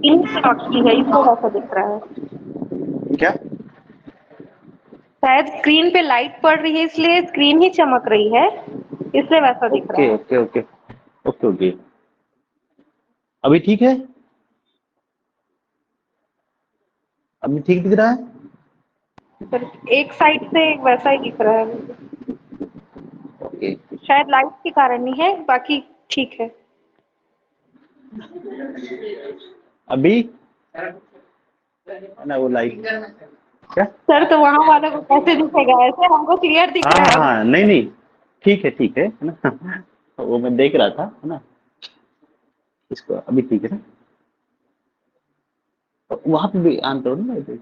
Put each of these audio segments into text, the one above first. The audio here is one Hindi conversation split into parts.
इन चमकती है इसलिए वैसा दिख रहा है। क्या? शायद स्क्रीन पे लाइट पड़ रही है इसलिए स्क्रीन ही चमक रही है, इसलिए वैसा दिख रहा ओके है। Okay okay okay okay. अभी ठीक है? अभी ठीक दिख रहा है? पर एक साइड से वैसा ही दिख रहा है मुझे। ओके। शायद लाइट के कारण ही है, बाकी ठीक है। अभी ना वो लाइट क्या? सर तो वहां वालों को कैसे दिखेगा, ऐसे हमको क्लियर दिख हाँ रहा हाँ है अब। हाँ, नहीं नहीं, ठीक है ना। वो मैं देख रहा था, है ना। इसको अभी ठीक है ना? तो वहां पे भी ऑन करो ना लाइट।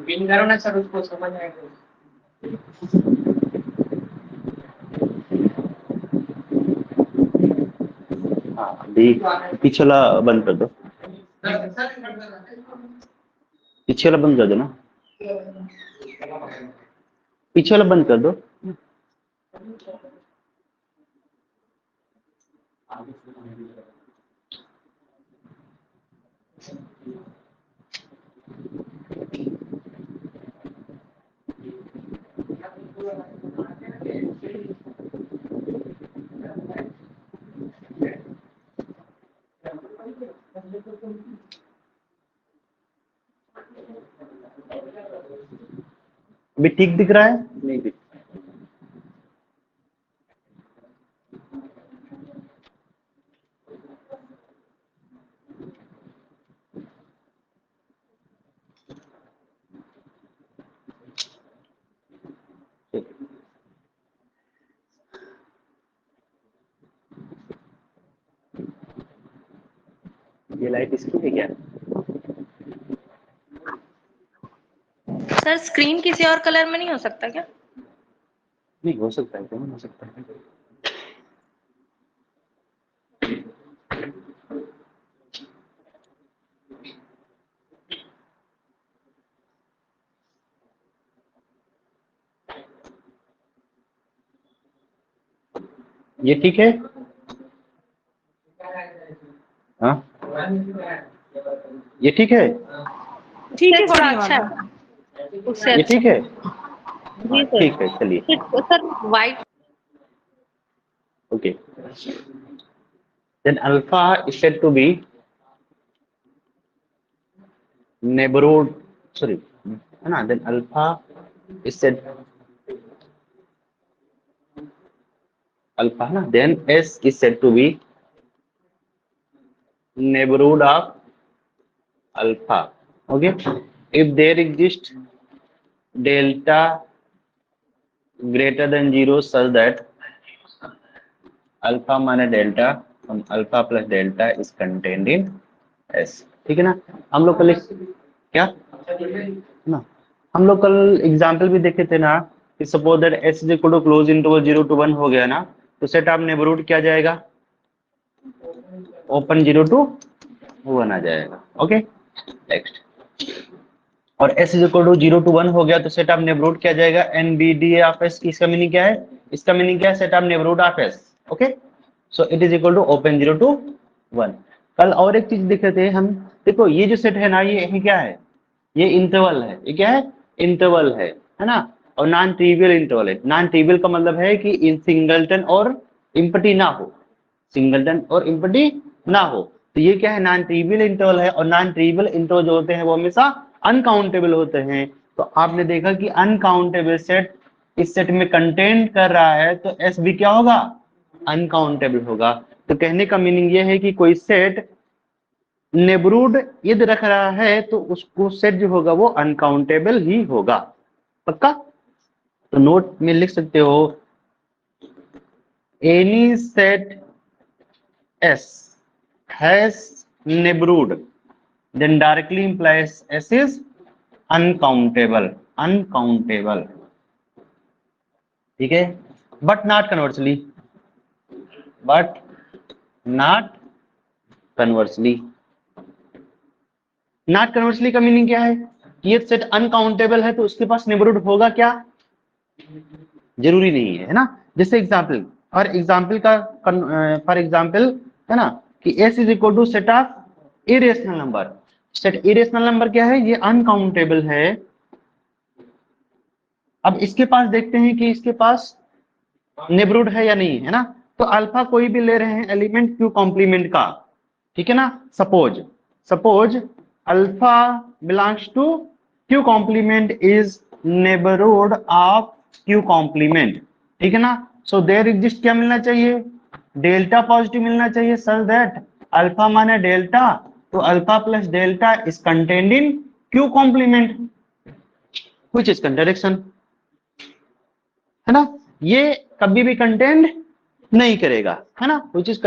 पिन करो ना सर, उसको समझ आएगा। हाँ, अभी पीछे वाला बंद कर दो। पीछे वाला बंद कर दो ना। पीछे वाला बंद कर दो। अभी ठीक दिख रहा है? नहीं दिख। ये लाइट इसकी है क्या? सर स्क्रीन किसी और कलर में नहीं हो सकता क्या? नहीं हो सकता है, क्यों नहीं हो सकता है? ये ठीक है? हाँ, ये ठीक है? ठीक है, थोड़ा अच्छा है उससे ये अच्छा। ठीक है? हाँ जी सर। ठीक है, चलिए। Sir white. Okay, then alpha is said to be neighborhood, sorry, है ना, then alpha is said, alpha है ना, then s is said to be neighborhood of alpha. Okay, if there exists delta greater than 0 such that alpha minus delta from alpha plus delta is contained in s. ठीक है ना? हम लोग कल क्या ना, हम लोग कल एग्जाम्पल भी देखे थे ना कि suppose that S is equal to close interval 0 to 1 हो गया ना, तो सेट ऑफ नेबरहुड क्या जाएगा? ओपन 0 to 1 आ जाएगा। Okay, next. और S is equal to 0 to 1 हो गया तो सेट ऑफ नेबरहुड क्या जाएगा? NBDA of S. इसका मीनिंग क्या है? इसका मीनिंग क्या है? Set of neighbourhood of S. Okay, so it is equal to open 0 to 1। कल और एक चीज देखे थे हम, देखो ये जो सेट है ना, ये क्या है? ये इंटरवल है। ये क्या है? इंटरवल है ना। और नॉन ट्रिवियल इंटरवल है। नॉन ट्रिवियल का मतलब है कि इन सिंगलटन और इम्पटी ना हो, सिंगलटन और इम्पटी ना हो। तो ये क्या है? नॉन ट्रिवियल इंटरवल है। और नॉन ट्रिवियल इंटरवल जो होते हैं वो हमेशा अनकाउंटेबल होते हैं। तो आपने देखा कि अनकाउंटेबल सेट इस सेट में कंटेंट कर रहा है, तो एस भी क्या होगा? अनकाउंटेबल होगा। तो कहने का मीनिंग ये है कि कोई सेट नेबरूड यदि रख रहा है तो उसको सेट जो होगा वो अनकाउंटेबल ही होगा। पक्का? तो नोट में लिख सकते हो, any set S has neighbourhood then directly implies S is uncountable. Uncountable, ठीक है? But not conversely, but not conversely. Not conversely का मीनिंग क्या है? ये सेट अनकाउंटेबल है तो उसके पास नेबरहुड होगा क्या? जरूरी नहीं है ना। जैसे एग्जाम्पल, और एग्जाम्पल का फॉर एग्जाम्पल है ना कि s is equal to set of irrational number. Set irrational number क्या है, ये अनकाउंटेबल है। अब इसके पास देखते हैं कि इसके पास नेबरहुड है या नहीं है ना। तो अल्फा कोई भी ले रहे हैं एलिमेंट क्यू कॉम्प्लीमेंट का, ठीक है ना। Suppose alpha belongs to Q complement is neighbourhood of Q complement, ठीक है ना। सो देयर एग्जिस्ट क्या मिलना चाहिए, डेल्टा पॉजिटिव मिलना चाहिए, such that alpha minus delta, तो alpha plus delta is contained in Q complement which is contradiction, है ना। ये कभी भी कंटेंड नहीं करेगा, है ना, which is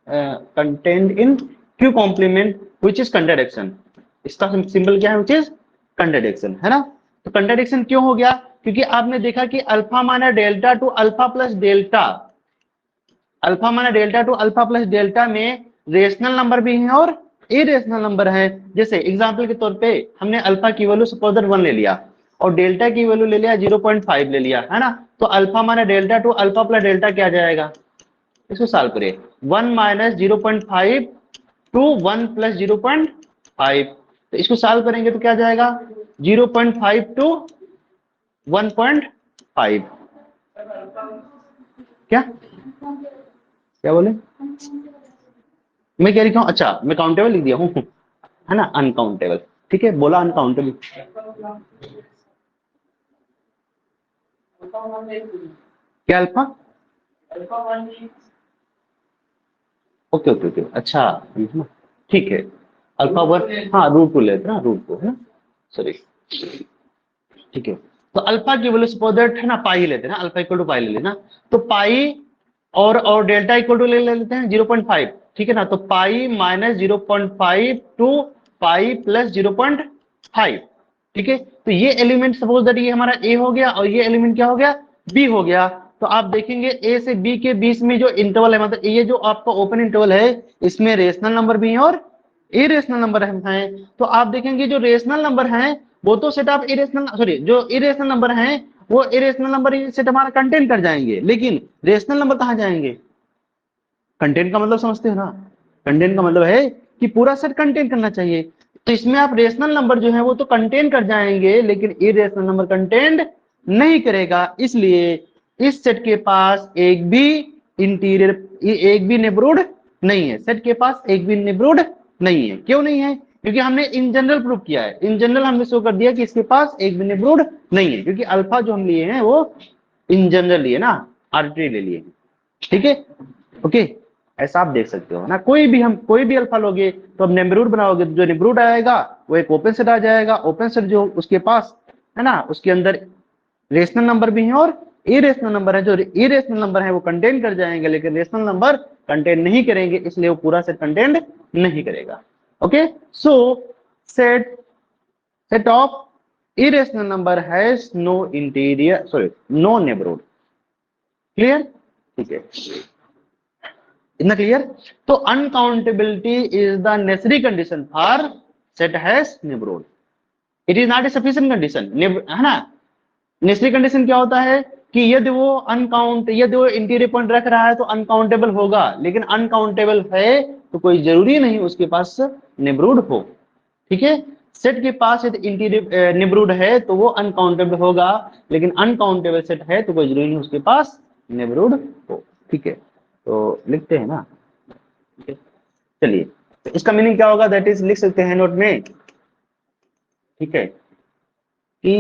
contained in Q complement which is contradiction. इसका सिंबल क्या है, व्हिच इज कंट्राडिक्शन, है ना। तो कंट्राडिक्शन क्यों हो गया, क्योंकि आपने देखा कि alpha minus delta to alpha plus delta, alpha minus delta to alpha plus delta में रेशनल नंबर भी हैं और इरेशनल नंबर है। जैसे एग्जांपल के तौर पे हमने अल्फा की वैल्यू सपोज दैट 1 ले लिया और डेल्टा की वैल्यू ले लिया 0.5 ले लिया, है ना। तो alpha minus delta to alpha plus delta क्या जाएगा, इसको सॉल्व करिए, 1 माइनस 0.5 टू 1 प्लस 0.5, तो इसको सॉल्व करेंगे तो क्या जाएगा 0.5 टू 1.5, क्या क्या बोले, मैं कह रही हूँ, अच्छा मैं काउंटेबल लिख दिया हूँ, है ना, अनकाउंटेबल, ठीक है, बोला अनकाउंटेबल, क्या अल्फा, ओके ओके ओके, अच्छा ठीक है, अल्फा 1, हाँ रूट 2 लेते ना, रूट 2 है ना, सॉरी, ठीक है। तो अल्फा की वैल्यू सपोज दैट है ना पाई लेते हैं ना, अल्फा इक्वल टू पाई ले लेना, तो पाई और डेल्टा इक्वल टू ले लेते हैं 0.5, ठीक है ना। तो pi minus 0.5 to pi plus 0.5, ठीक है। तो ये एलिमेंट सपोज दैट ये हमारा ए हो गया और ये एलिमेंट क्या हो गया, बी हो गया। तो आप देखेंगे ए से बी के बीच में जो इंटरवल है, मतलब ये जो आपका ओपन इंटरवल है, इसमें रेशनल नंबर भी है और इरेशनल नंबर हैं। तो आप देखेंगे जो रेशनल नंबर हैं वो तो सेट ऑफ इरेशनल, सॉरी जो इरेशनल नंबर हैं वो इरेशनल नंबर सेट हमारा कंटेन कर जाएंगे, लेकिन रेशनल नंबर कहां जाएंगे, कंटेंट का मतलब समझते हो ना, कंटेंट का मतलब है कि पूरा सेट कंटेन करना चाहिए। तो इसमें आप रेशनल नंबर जो है वो तो कंटेन कर जाएंगे, लेकिन इरेशनल नंबर कंटेन नहीं करेगा। इसलिए इस सेट के पास एक भी इंटीरियर, एक भी नेबरहुड नहीं है, सेट के पास एक भी नेबरहुड नहीं है। क्यों नहीं है, क्योंकि हमने इन जनरल प्रूव किया है, इन जनरल हमने शो कर दिया कि इसके पास एक भी नेबरहुड नहीं है, क्योंकि अल्फा जो हम लिए हैं वो इन जनरल लिए ना, आर्बिट्री ले लिए, ठीक है, ओके। ऐसा आप देख सकते हो ना, कोई भी अल्फा लोगे तो अब नेबरहुड बनाओगे तो जो नेबरहुड आएगा वो एक ओपन सेट आ जाएगा, ओपन सेट जो उसके पास है ना उसके अंदर रेशनल नंबर भी है और इरेशनल नंबर है, जो इरेशनल नंबर है वो कंटेन कर जाएंगे, लेकिन रेशनल नंबर कंटेन नहीं करेंगे, इसलिए वो पूरा सेट कंटेन नहीं करेगा, okay. So set of irrational number has no interior, sorry no neighbourhood, clear, ठीक है, इतना क्लियर। तो uncountability is the necessary condition for set has neighbourhood, it is not a sufficient condition, है ना। नेसेसरी कंडीशन क्या होता है कि यदि वो इंटीरियर पॉइंट रख रहा है तो अनकाउंटेबल होगा, लेकिन अनकाउंटेबल है तो कोई जरूरी नहीं उसके पास नेबरहुड हो, ठीक है। सेट के पास यदि इंटीरियर नेबरहुड है तो वो अनकाउंटेबल होगा, लेकिन अनकाउंटेबल सेट है तो कोई जरूरी नहीं उसके पास नेबरहुड हो, ठीक है। तो लिखते हैं ना, चलिए, तो इसका मीनिंग क्या होगा, दैट इज लिख सकते हैं नोट में, ठीक है, कि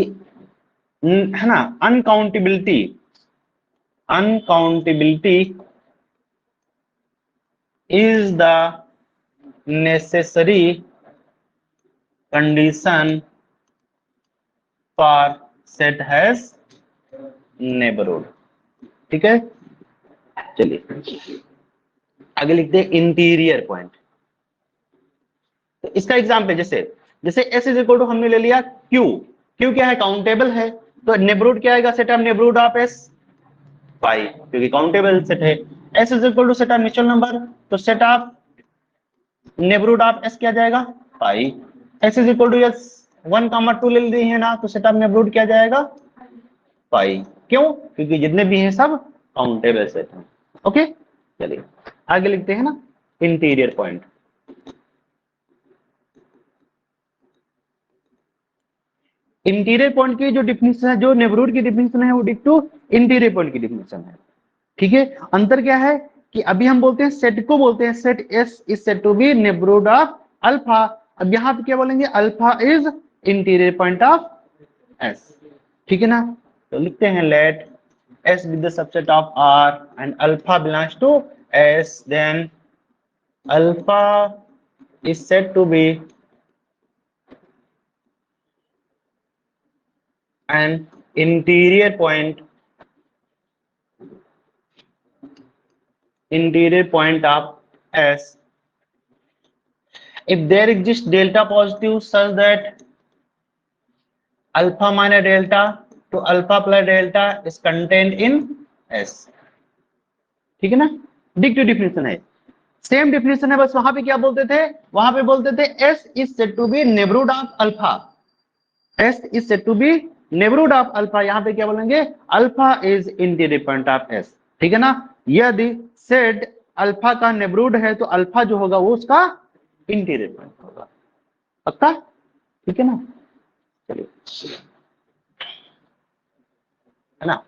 है ना uncountability is the necessary condition for set has neighbourhood, ठीक है। चलिए आगे लिखते हैं इंटीरियर पॉइंट। तो इसका एग्जाम्पल जैसे एस इज इक्वल टू हमने ले लिया क्यू, क्यू क्या है, काउंटेबल है, तो नेबरहुड क्या आएगा, set of neighbourhood of S pi, क्योंकि काउंटेबल सेट है। S is equal to set of natural number, तो set of neighbourhood of S क्या जाएगा, pi. S is equal to S 1, 2 ले ली है ना, तो सेट ऑफ नेबरहुड क्या जाएगा, पाई, क्यों? क्योंकि जितने भी हैं सब काउंटेबल सेट हैं। ओके, चलिए आगे लिखते हैं ना, इंटीरियर पॉइंट। इंटीरियर पॉइंट की जो डिफिनेशन है, जो नेबरहुड की डिफिनेशन है, वो डिक्टो इंटीरियर पॉइंट की डिफिनेशन है। ठीक है, अंतर क्या है कि अभी हम बोलते हैं सेट को बोलते हैं set S is said to be neighbourhood of alpha. अब यहाँ पे क्या बोलेंगे, alpha is interior point of S. ठीक है ना, तो लिखते हैं let S with the subset of R and alpha belongs to S, then alpha is said to be an interior point of S if there exists delta positive such that alpha minus delta to alpha plus delta is contained in S। ठीक है ना, डिक्टिव डिफिनेशन है, सेम डिफिनेशन है, बस वहां पे क्या बोलते थे, वहां पे बोलते थे S is said to be neighborhood of alpha, S is said to be neighbourhood of alpha. यहाँ पे क्या बोलेंगे, alpha is interior point of S. ठीक है ना, यदि सेट अल्फा का नेबरहुड है तो अल्फा जो होगा वो उसका इंटीरियर पॉइंट होगा। पक्का? ठीक है ना, चलिए, है ना,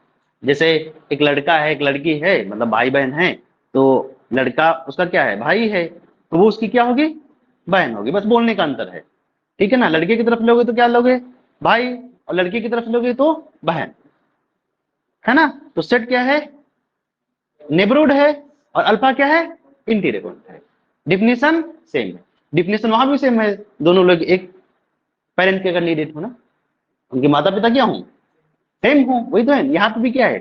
जैसे एक लड़का है एक लड़की है, मतलब भाई बहन है, तो लड़का उसका क्या है, भाई है, तो वो उसकी क्या होगी, बहन होगी, बस बोलने का अंतर है। ठीक है ना, लड़के की तरफ लोगे तो क्या लोगे, भाई, और लड़की की तरफ लोगे तो बहन, है ना। तो सेट क्या है, नेबरहुड है, और अल्फा क्या है, इंटीरियर पॉइंट है। डिफिनेशन सेम है, डिफिनेशन वहां भी सेम है, दोनों लोग एक पेरेंट के अगर नीडेड हो ना, उनके माता पिता क्या हो, सेम हो, वही तो है। यहाँ पे भी क्या है,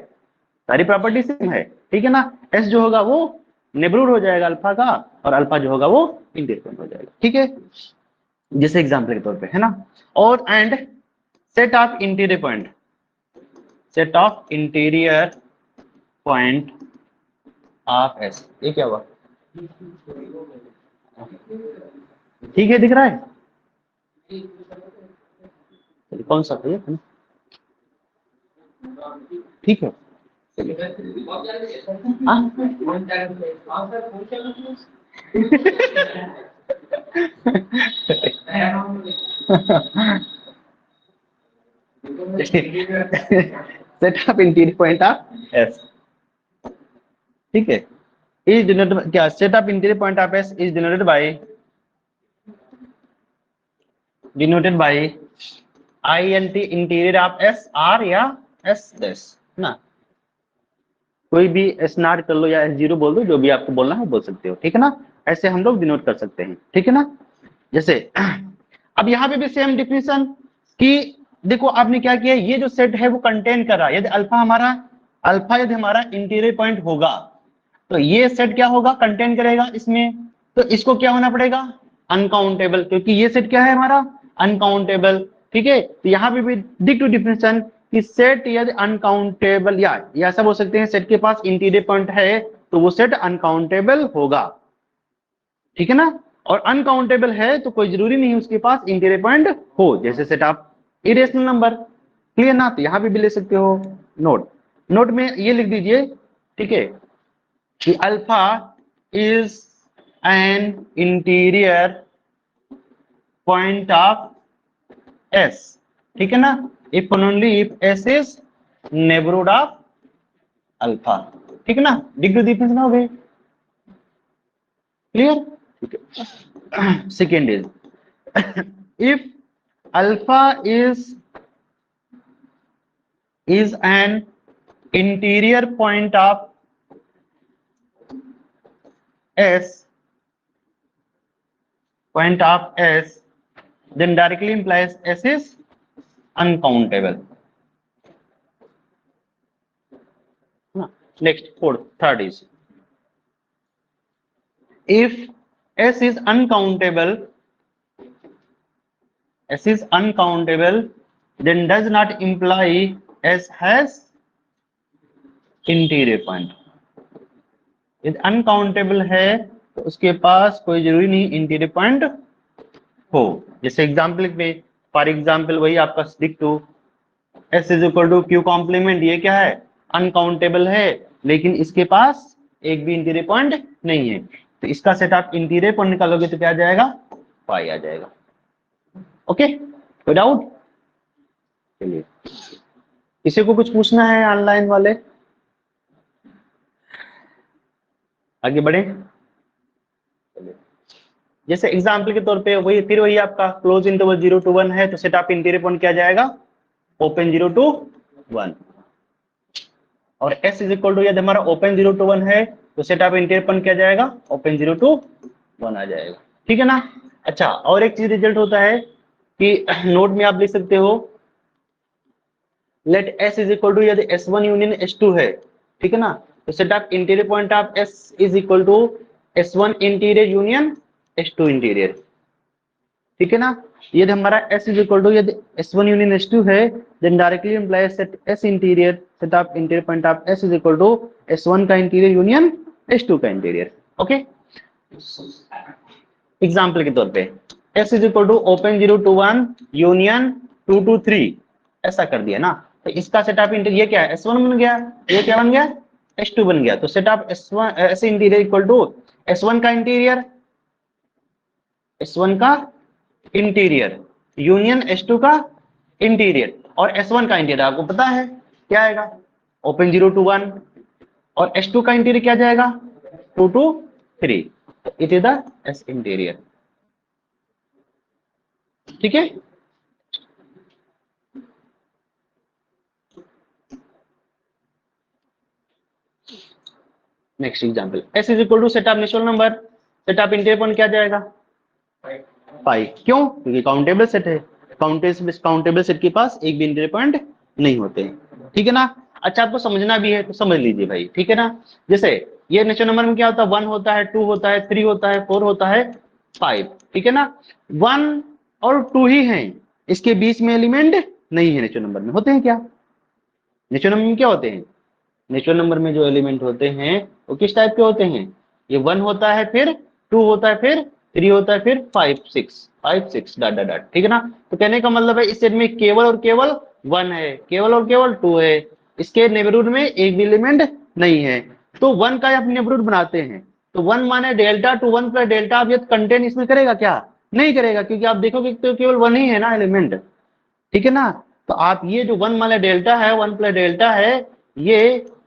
सारी प्रॉपर्टी सेम है। ठीक है ना, एस जो होगा वो नेबरहुड हो जाएगा अल्फा का, और अल्फा जो होगा वो इंटीरियर पॉइंट हो जाएगा। ठीक है, जैसे एग्जाम्पल के तौर पे, है ना। और and set of interior point, set of interior point of S, ये क्या हुआ, ठीक है, दिख रहा है, कौन सा है ना, ठीक है, set of interior point of S. ठीक है, इज डिनोटेड क्या, set of interior point of S is denoted by INT interior of S R या एस डैश ना, कोई भी एस नॉट कर लो या S0 बोल दो, जो भी आपको बोलना है बोल सकते हो। ठीक है ना, ऐसे हम लोग डिनोट कर सकते हैं। ठीक है ना, जैसे अब यहाँ पे भी सेम डिफिनेशन कि देखो आपने क्या किया, ये जो सेट है वो कंटेन कर रहा है, यदि अल्फा यदि हमारा इंटीरियर पॉइंट होगा तो ये सेट क्या होगा, कंटेन करेगा इसमें, तो इसको क्या होना पड़ेगा, अनकाउंटेबल, क्योंकि ये सेट क्या है हमारा, अनकाउंटेबल। ठीक है, तो यहाँ पे भी दिख टू डिफिनेशन कि सेट यदि अनकाउंटेबल, या ऐसा बोल सकते हैं सेट के पास इंटीरियर पॉइंट है तो वो सेट अनकाउंटेबल होगा। ठीक है ना, और अनकाउंटेबल है तो कोई जरूरी नहीं उसके पास इंटीरियर पॉइंट हो, जैसे set of irrational number. Clear ना, तो यहां पे भी ले सकते हो। नोट में ये लिख दीजिए, ठीक है, कि alpha is an interior point of S. ठीक है ना, if only if S is neighbourhood of alpha. ठीक है ना, डिग्री डिफरेंस ना हो गए, clear. Second is if alpha is an interior point of S, then directly implies S is uncountable. Next, third is if S is uncountable, then does not imply S has interior point. यदि अनकाउंटेबल है तो उसके पास कोई जरूरी नहीं इंटीरियर पॉइंट हो। जैसे एग्जाम्पल पे, फॉर एग्जाम्पल वही आपका डिक्टो S is equal to Q complement, ये क्या है, अनकाउंटेबल है, लेकिन इसके पास एक भी इंटीरियर पॉइंट नहीं है, तो इसका सेट आप इंटीरियर पॉइंट निकालोगे तो क्या आ जाएगा, पाई आ जाएगा। ओके, कोई डाउट? चलिए, किसी को कुछ पूछना है ऑनलाइन वाले, आगे बढ़े। जैसे एग्जाम्पल के तौर पे वही आपका क्लोज इंटरवल 0 to 1 है, तो सेट आप इंटीरियर पॉइंट क्या जाएगा, ओपन 0 to 1, और s इज इक्वल टू, यदि हमारा ओपन 0 to 1 है तो सेट आप इंटीरियर पॉइंट क्या जाएगा, ओपन 0 to 1 आ जाएगा, ठीक है ना। अच्छा, और एक चीज रिजल्ट होता है कि नोट में आप लिख सकते हो, let s is equal to, यदि s1 यूनियन s2 है, ठीक है ना, तो set of interior point of s is equal to s1 interior union s2 interior, ठीक है ना। यदि हमारा s इज इक्वल टू, यदि s1 यूनियन s2 है, then directly implies set s interior, set of interior point of s is equal to s1 का इंटीरियर यूनियन s2 का इंटीरियर। ओके, एग्जांपल के तौर पे s is equal to open 0 to 1 union 2 to 3, ऐसा कर दिया ना, तो इसका सेट आप इंटीरियर, ये क्या है, s1 बन गया, ये क्या बन गया, s2 बन गया, तो सेट आप s1 s interior equal to s1 का इंटीरियर, s1 का इंटीरियर यूनियन s2 का इंटीरियर, और s1 का इंटीरियर आपको पता है क्या आएगा, ओपन 0 to 1, और s2 का इंटीरियर क्या जाएगा, 2 to 3, it is the s interior, ठीक है। Next example, s is equal to set of natural number, set of interior point क्या जाएगा, पाई, क्यों, क्योंकि काउंटेबल सेट है, काउंटेबल सेट के पास एक भी इंटीरियर पॉइंट नहीं होते हैं, ठीक है ना। अच्छा, आपको समझना भी है तो समझ लीजिए भाई, ठीक है ना। जैसे ये नेचुरल नंबर में क्या होता है, 1 होता है, 2 होता है, 3 होता है, 4 होता है, 5, ठीक है ना। 1 और 2 ही हैं, इसके बीच में एलिमेंट नहीं है नेचुरल नंबर में, होते हैं क्या, नेचुरल नंबर में क्या होते हैं, नेचुरल नंबर में जो एलिमेंट होते हैं वो किस टाइप के होते हैं, ये 1 होता है, फिर 2 होता है, फिर 3 होता है, फिर 5 6 डॉट डॉट डॉट, ठीक है ना। तो कहने का मतलब है इस सेट में केवल और केवल 1 है, केवल और केवल 2 है, इसके नेबरहुड में एक भी एलिमेंट नहीं है, तो 1 का आप नेबरहुड बनाते हैं, तो 1 माने डेल्टा टू 1 प्लस डेल्टा, आप ये कंटेंट इसमें करेगा क्या, नहीं करेगा, क्योंकि आप देखोगे तो केवल 1 ही है ना एलिमेंट, ठीक है ना। तो आप ये जो 1 माने डेल्टा है, 1 प्लस डेल्टा है, ये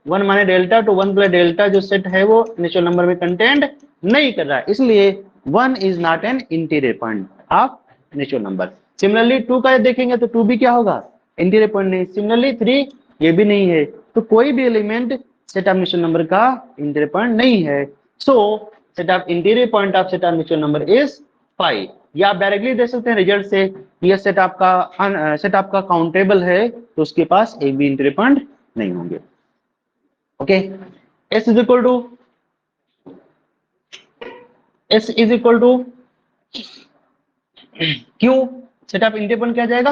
1 माने डेल्टा टू 1 प्लस डेल्टा जो सेट है वो नेचुरल नंबर में कंटेंट नहीं कर रहा है, इसलिए 1 is not an interior point of natural number. Similarly 2 का देखेंगे तो 2 भी क्या होगा, इंटीरियर पॉइंट नहीं। सिमिलरली 3 ये भी नहीं है, तो कोई भी element set of natural number का इंटीरियर पॉइंट नहीं है, सो set of interior point of set of natural number is 5। या आप डायरेक्टली देख सकते हैं रिजल्ट से, ये सेट आपका काउंटेबल है, तो उसके पास एक भी इंटीरियर पॉइंट नहीं होंगे। Okay, s is equal to Q, set of interior point क्या जाएगा,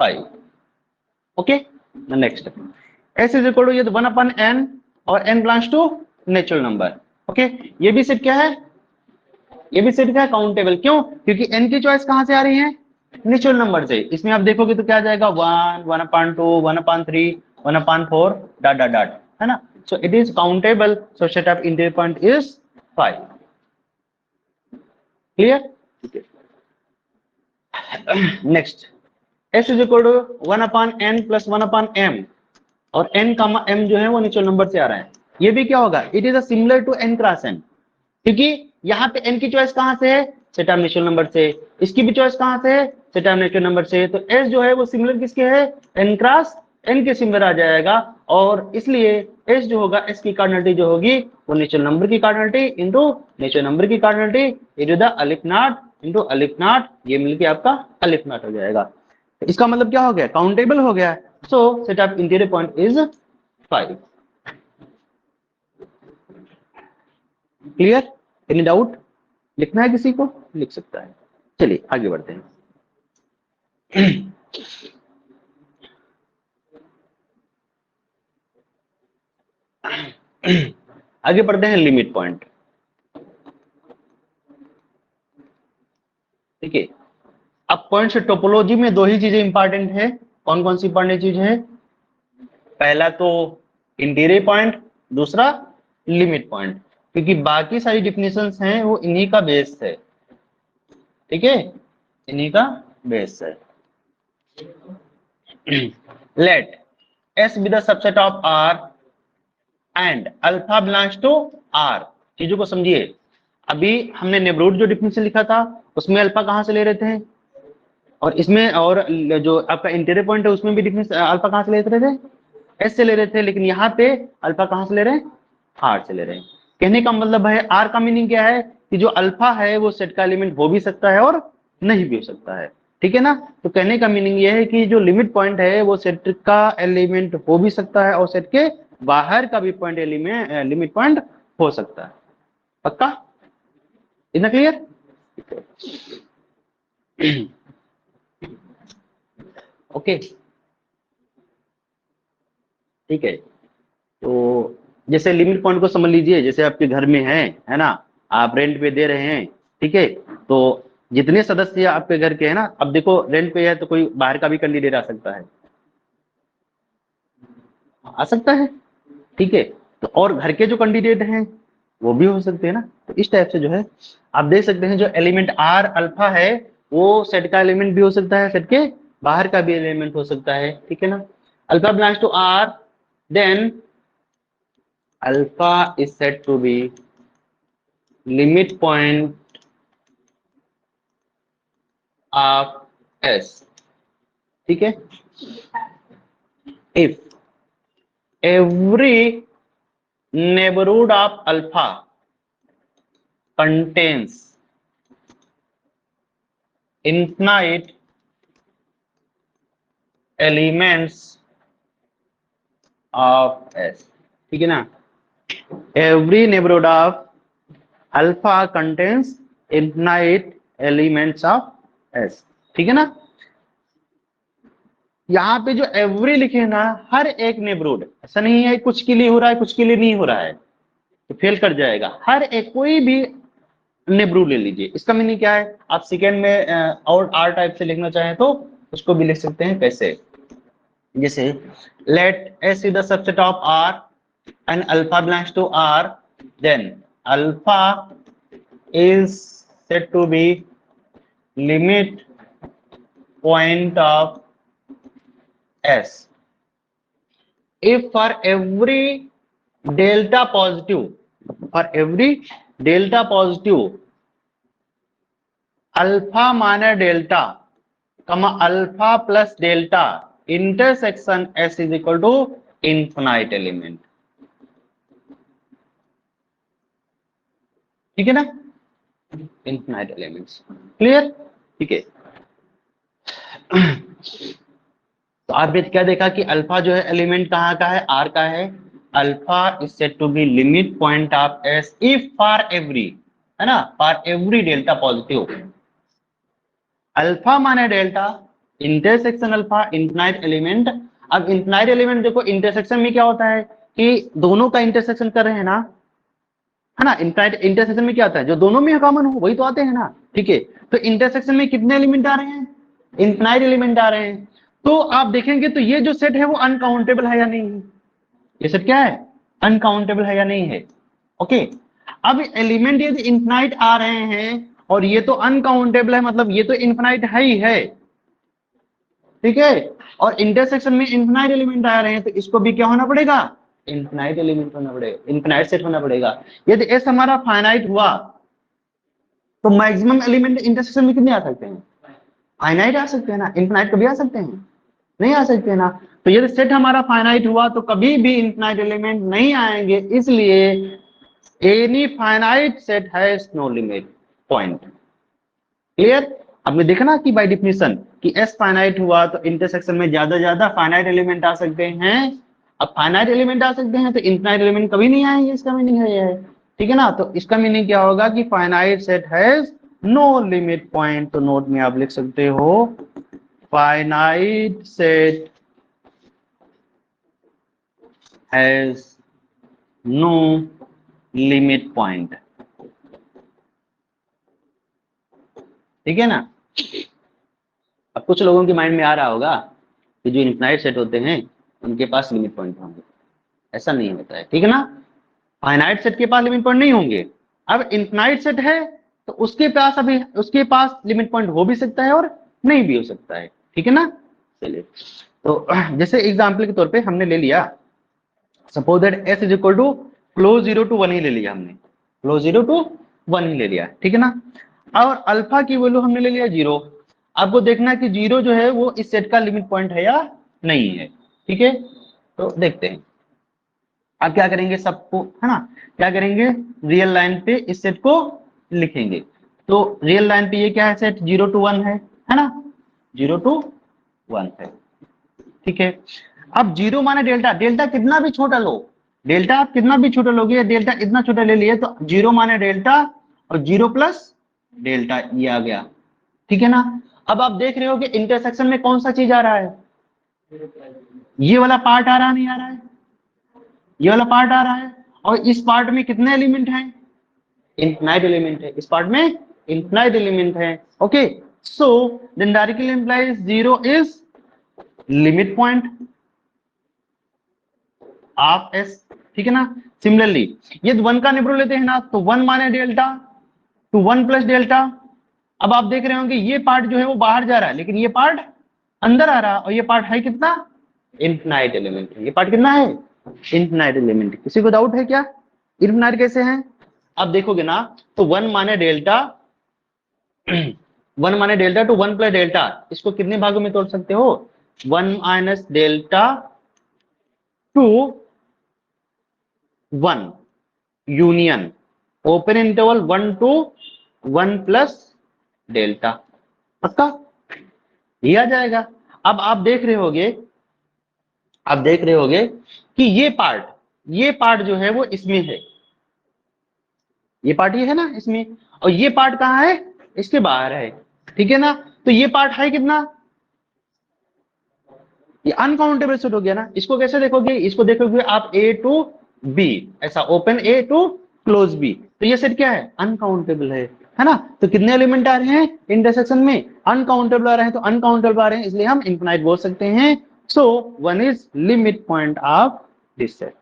5। Okay, next s is equal to, ये 1/n और n belongs to natural number. Okay, ये भी सेट क्या है, ये भी सेट क्या है, काउंटेबल, क्यों, क्योंकि n की चॉइस कहां से आ रही है, नेचुरल नंबर से, इसमें आप देखोगे तो क्या जाएगा, 1 1/2 1/3 1/4 डॉट डॉट डॉट, है ना। So it is countable, so set of interior point is 5। Clear, next s is equal to 1/n plus 1/m, और n कामा m जो है वो नेचुरल नंबर से आ रहा है, ये भी क्या होगा, it is similar to n cross n, क्योंकि यहाँ पे n की चॉइस कहां से है, सेट ऑफ नेचुरल नंबर से, इसकी भी चॉइस कहां से है, सेट ऑफ नेचुरल नंबर से, तो s जो है वो सिमिलर किसके है, n क्रॉस n के सिमिलर आ जाएगा, और इसलिए s जो होगा, s की कार्डिनलिटी जो होगी वो नेचुरल नंबर की कार्डिनलिटी इनटू नेचुरल नंबर की कार्डिनलिटी इनटू द अलिफ नॉट इनटू अलिफ नॉट, ये मिलके आपका अलिफ नॉट हो जाएगा। तो इसका मतलब क्या हो गया, काउंटेबल हो गया, सो set of interior point is 5। Clear, any doubt, लिखना है किसी को, लिख सकता है। चलिए आगे बढ़ते हैं। आगे बढ़ते हैं लिमिट पॉइंट। ठीक है, अब पॉइंट्स टोपोलॉजी में दो ही चीजें इंपॉर्टेंट है, कौन कौन सी इंपॉर्टेंट चीज है? पहला तो इंटीरियर पॉइंट, दूसरा लिमिट पॉइंट, क्योंकि बाकी सारी डिफिनेशंस हैं वो इन्हीं का बेस है, ठीक है, इन्हीं का बेस है। Let S be the subset of R and alpha belongs to R। चीजों को समझिए, अभी हमने नेबरहुड जो डिफिनेशन लिखा था उसमें अल्फा कहां से ले रहे थे, और इसमें और जो आपका इंटीरियर पॉइंट है उसमें भी डिफिनेशन अल्फा कहां से ले रहे थे? एस से ले रहे थे, लेकिन यहाँ पे अल्फा कहां से ले रहे हैं? आर से ले रहे हैं। कहने का मतलब है आर का मीनिंग क्या है कि जो अल्फा है वो सेट का एलिमेंट हो भी सकता है और नहीं भी हो सकता है, ठीक है ना। तो कहने का मीनिंग ये है कि जो लिमिट पॉइंट है वो सेट का एलिमेंट हो भी सकता है और सेट के बाहर का भी पॉइंट एलिमेंट लिमिट पॉइंट हो सकता है। पक्का? इतना क्लियर? ओके, ठीक है। तो जैसे लिमिट पॉइंट को समझ लीजिए, जैसे आपके घर में है ना, आप रेंट पे दे रहे हैं, ठीक है, तो जितने सदस्य आपके घर के हैं ना, अब देखो रेंट पे है तो कोई बाहर का भी कैंडिडेट आ सकता है, ठीक है, तो और घर के जो कैंडिडेट हैं वो भी हो सकते हैं ना। तो इस टाइप से जो है आप देख सकते हैं जो एलिमेंट आर अल्फा है वो सेट का एलिमेंट भी हो सकता है, सेट के बाहर का भी एलिमेंट हो सकता है, ठीक है ना। Alpha belongs to R, then alpha is said to be limit point of S, ठीक है। if every neighborhood of alpha contains infinite elements of S, ठीक है ना। every neighborhood of alpha contains infinite elements of S, ठीक है ना। यहाँ पे जो एवरी लिखे हैं ना, हर एक नेबरहुड, ऐसा नहीं है कुछ के लिए हो रहा है कुछ के लिए नहीं हो रहा है तो फेल कर जाएगा, हर एक कोई भी नेबरहुड ले लीजिए। इसका मीनिंग क्या है, आप सेकेंड में और आर टाइप से लिखना चाहें तो उसको भी लिख सकते हैं। कैसे? जैसे let S is the subset of R and alpha belongs to R, then alpha is said to be limit point of S if for every delta positive, alpha minus delta comma alpha plus delta intersection S is equal to infinite element, ठीक है ना, इनफिनाइट एलिमेंट्स। क्लियर? ठीक है। तो आपने क्या देखा कि अल्फा जो है एलिमेंट कहाँ का है? आर का है। Alpha is said to be limit point of S if for every, है ना, for every delta positive. Alpha minus delta, intersection alpha, infinite element. अब इनफिनाइट एलिमेंट देखो इंटरसेक्शन में क्या होता है कि दोनों का इंटरसेक्शन कर रहे हैं ना, है ना। इनफिनाइट इंटरसेक्शन में क्या आता है, जो दोनों में कॉमन हो वही तो आते हैं ना, ठीक है। तो इंटरसेक्शन में कितने एलिमेंट आ रहे हैं? इनफिनाइट एलिमेंट आ रहे हैं। तो आप देखेंगे तो ये जो सेट है वो अनकाउंटेबल है या नहीं है? ये सेट क्या है? अनकाउंटेबल है या नहीं है? ओके। अब एलिमेंट यदि इनफिनाइट आ रहे हैं और ये तो अनकाउंटेबल है, मतलब ये तो इनफिनाइट है ही है, ठीक है, और इंटरसेक्शन में इनफिनाइट एलिमेंट आ रहे हैं तो इसको भी क्या होना पड़ेगा? इनफिनाइट एलिमेंट होना पड़ेगा, इनफिनाइट सेट होना पड़ेगा। यदि एस हमारा फाइनाइट हुआ तो मैक्सिमम एलिमेंट इंटरसेक्शन में कितने आ सकते हैं? फाइनाइट आ सकते हैं ना, इनफिनाइट कभी आ सकते हैं? नहीं आ सकते ना। तो यदि सेट हमारा फाइनाइट हुआ तो कभी भी इनफिनाइट एलिमेंट नहीं आएंगे, इसलिए any finite set has no limit point. Clear? आपने देखा ना कि बाय डिफिनेशन कि एस फाइनाइट हुआ तो इंटरसेक्शन में ज्यादा फाइनाइट एलिमेंट आ सकते हैं। अब फाइनाइट एलिमेंट आ सकते हैं तो इनफिनाइट एलिमेंट कभी नहीं आएंगे, इसका मीनिंग है ये, ठीक है ना। तो इसका मीनिंग क्या होगा कि finite set has no limit point. तो नोट में आप लिख सकते हो finite set has no limit point, ठीक है ना। अब कुछ लोगों के माइंड में आ रहा होगा कि जो इनफाइनाइट सेट होते हैं उनके पास लिमिट पॉइंट होंगे, ऐसा नहीं होता है, ठीक है ना। फाइनाइट सेट के पास लिमिट पॉइंट नहीं होंगे। अब इनफाइनाइट सेट है तो उसके पास लिमिट पॉइंट हो भी सकता है और नहीं भी हो सकता है, ठीक है ना। चलिए, तो जैसे एग्जांपल के तौर पे हमने ले लिया, suppose that s is equal to close 0 to 1 ही ले लिया हमने, क्लोज 0 टू 1 ही ले लिया, ठीक है ना। और अल्फा की वैल्यू हमने ले लिया 0। आपको देखना है कि 0 जो है वो इस सेट का लिमिट पॉइंट है या नहीं है, ठीक है। तो देखते हैं आप क्या करेंगे, सबको है ना, क्या करेंगे, रियल लाइन पे इस सेट को लिखेंगे। तो रियल लाइन पे ये क्या है, सेट 0 टू 1 है ना, 0 टू 1 है, ठीक है। अब 0 माने डेल्टा, डेल्टा कितना भी छोटा लो, डेल्टा आप कितना भी छोटा लोगे, डेल्टा इतना छोटा ले लिए तो 0 माने डेल्टा और 0 प्लस डेल्टा ये आ गया, ठीक है ना। अब आप देख रहे हो कि इंटरसेक्शन में कौन सा चीज आ रहा है, ये वाला पार्ट आ रहा नहीं आ रहा है, ये वाला पार्ट आ रहा है। और इस पार्ट में कितने एलिमेंट हैं, इनफिनाइट एलिमेंट है, इस पार्ट में इनफिनाइट एलिमेंट है, okay. So then directly implies 0 is limit point of S, ठीक है ना। सिमिलरली यदि 1 का नेबरहुड लेते हैं ना तो 1 माने डेल्टा टू 1 प्लस डेल्टा। अब आप देख रहे होंगे ये पार्ट जो है वो बाहर जा रहा है लेकिन ये पार्ट अंदर आ रहा है, और ये पार्ट है कितना, इनफिनाइट एलिमेंट है, ये पार्ट कितना है, इनफिनाइट एलिमेंट। किसी को डाउट है क्या, इनफिनाइट कैसे है। अब देखोगे ना तो 1 माने डेल्टा 1 माने डेल्टा टू 1 प्लस डेल्टा, इसको कितने भागों में तोड़ सकते हो, 1 minus delta to 1 union open interval 1 to 1 plus delta, पक्का ये आ जाएगा। अब आप देख रहे होगे कि ये पार्ट जो है वो इसमें है, ये पार्ट ये है ना इसमें, और ये पार्ट कहाँ है, इसके बाहर है, ठीक है ना। तो ये पार्ट है कितना, ये अनकाउंटेबल सेट हो गया ना। इसको कैसे देखोगे, इसको देखोगे आप A टू B, ऐसा open A to close B, तो ये सेट क्या है, अनकाउंटेबल है ना। तो कितने एलिमेंट आ रहे हैं इंटरसेक्शन में, अनकाउंटेबल आ रहे हैं, तो अनकाउंटेबल आ रहे हैं इसलिए हम इनफिनाइट बोल सकते हैं। सो 1 is limit point of this set,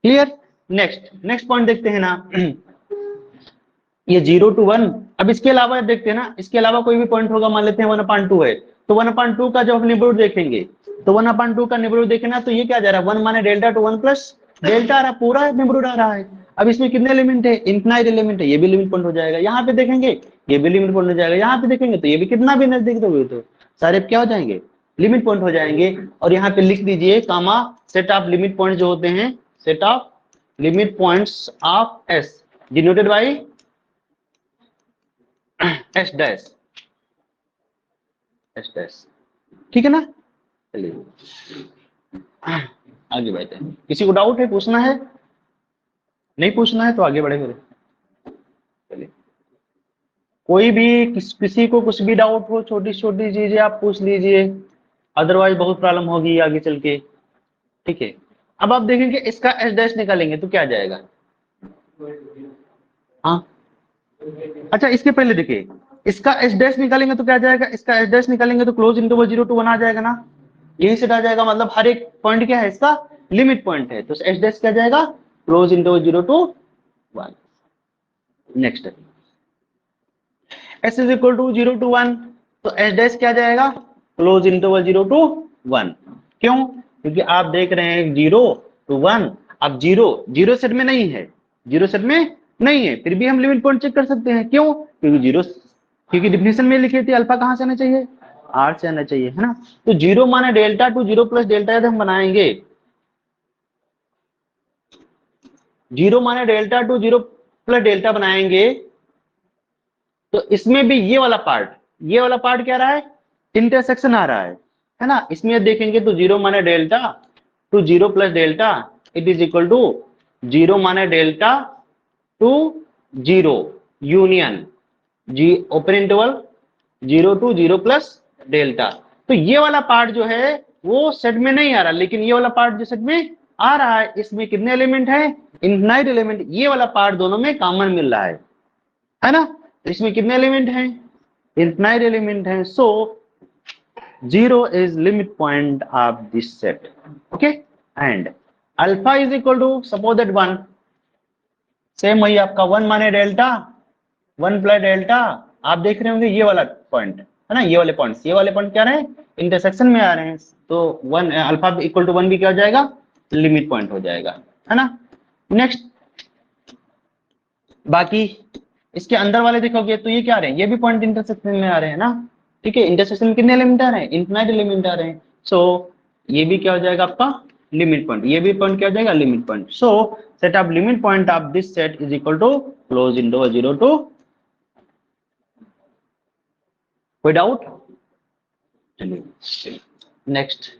clear. Next point देखते हैं ना ये 0 टू 1। अब इसके अलावा देखते हैं ना, इसके अलावा कोई भी पॉइंट होगा, मान लेते हैं 1/2 है, तो 1/2 का जब हम नेबरहुड देखेंगे तो 1/2 का नेबरहुड देखना तो ये क्या जा रहा है, 1 माने डेल्टा टू 1 प्लस डेल्टा आ रहा है, पूरा नेबरहुड आ रहा है। अब इसमें कितने एलिमेंट है, इनफिनाइट एलिमेंट है, ये भी लिमिट पॉइंट हो जाएगा। यहाँ पे देखेंगे ये भी लिमिट पॉइंट हो जाएगा, यहाँ पे देखेंगे तो ये भी, कितना भी नजदीक दोगे तो सारे क्या हो जाएंगे, लिमिट पॉइंट हो जाएंगे। और यहाँ पे लिख दीजिए कामा, सेट ऑफ लिमिट पॉइंट जो होते हैं, set of limit points of S denoted by S dash, ठीक है ना। चलिए आगे बढ़ते हैं, किसी को डाउट है, पूछना है, नहीं पूछना है तो आगे बढ़े फिर। चलिए कोई भी किसी को कुछ भी डाउट हो, छोटी छोटी चीजें आप पूछ लीजिए, अदरवाइज बहुत प्रॉब्लम होगी आगे चल के, ठीक है। अब आप देखेंगे इसका एस डैश निकालेंगे तो क्या आ जाएगा, हाँ अच्छा इसके पहले देखिए, इसका एस डैश निकालेंगे तो क्या आ जाएगा, इसका एस डैश निकालेंगे तो क्लोज इंटरवल 0 टू 1 आ जाएगा ना, यही सेट आ जाएगा। मतलब हर एक पॉइंट क्या है, इसका लिमिट पॉइंट है, तो एस डैश क्या जाएगा, close interval 0 to 1। Next S is equal to 0 to 1, तो एस डैश क्या जाएगा, क्लोज इंटरवल 0 टू 1। क्यों, क्योंकि आप देख रहे हैं 0 टू 1, अब 0 सेट में नहीं है, 0 सेट में नहीं है, फिर भी हम लिमिट पॉइंट चेक कर सकते हैं। क्यों, क्योंकि डिफिनेशन में लिखी थी अल्फा कहां से आना चाहिए, R से आना चाहिए, है ना। तो 0 minus delta to 0 plus delta यदि हम बनाएंगे, 0 minus delta to 0 plus delta बनाएंगे तो इसमें भी ये वाला पार्ट क्या रहा है, इंटरसेक्शन आ रहा है ना। इसमें देखेंगे तो 0 minus delta to 0 plus delta it is equal to 0 minus delta to 0 union जी open interval 0 to 0 plus delta. तो ये वाला पार्ट जो है वो सेट में नहीं आ रहा, लेकिन ये वाला पार्ट जो सेट में आ रहा है, इसमें कितने एलिमेंट है, इनफिनाइट एलिमेंट। ये वाला पार्ट दोनों में कॉमन मिल रहा है ना। तो इसमें कितने एलिमेंट हैं, इनफिनाइट एलिमेंट हैं। सो 0 is limit point of this set. Okay, and alpha is equal to suppose that 1, same वही आपका 1 माने डेल्टा 1 प्लस डेल्टा, आप देख रहे होंगे ये वाला पॉइंट है ना, ये वाले पॉइंट क्या रहे हैं, इंटरसेक्शन में आ रहे हैं, तो 1 अल्फा इक्वल टू 1 भी क्या हो जाएगा, लिमिट पॉइंट हो जाएगा, है ना। नेक्स्ट, बाकी इसके अंदर वाले देखोगे तो ये क्या आ रहे हैं, ये भी पॉइंट इंटरसेक्शन में आ रहे हैं ना, ठीक है। इंटरसेक्शन में कितने एलिमेंट आ रहे हैं, इनफिनाइट एलिमेंट आ रहे हैं, सो ये भी क्या हो जाएगा आपका लिमिट पॉइंट, ये भी पॉइंट क्या हो जाएगा, limit point. So set of limit point of this set is equal to close interval 0 to, कोई डाउट, चलिए next,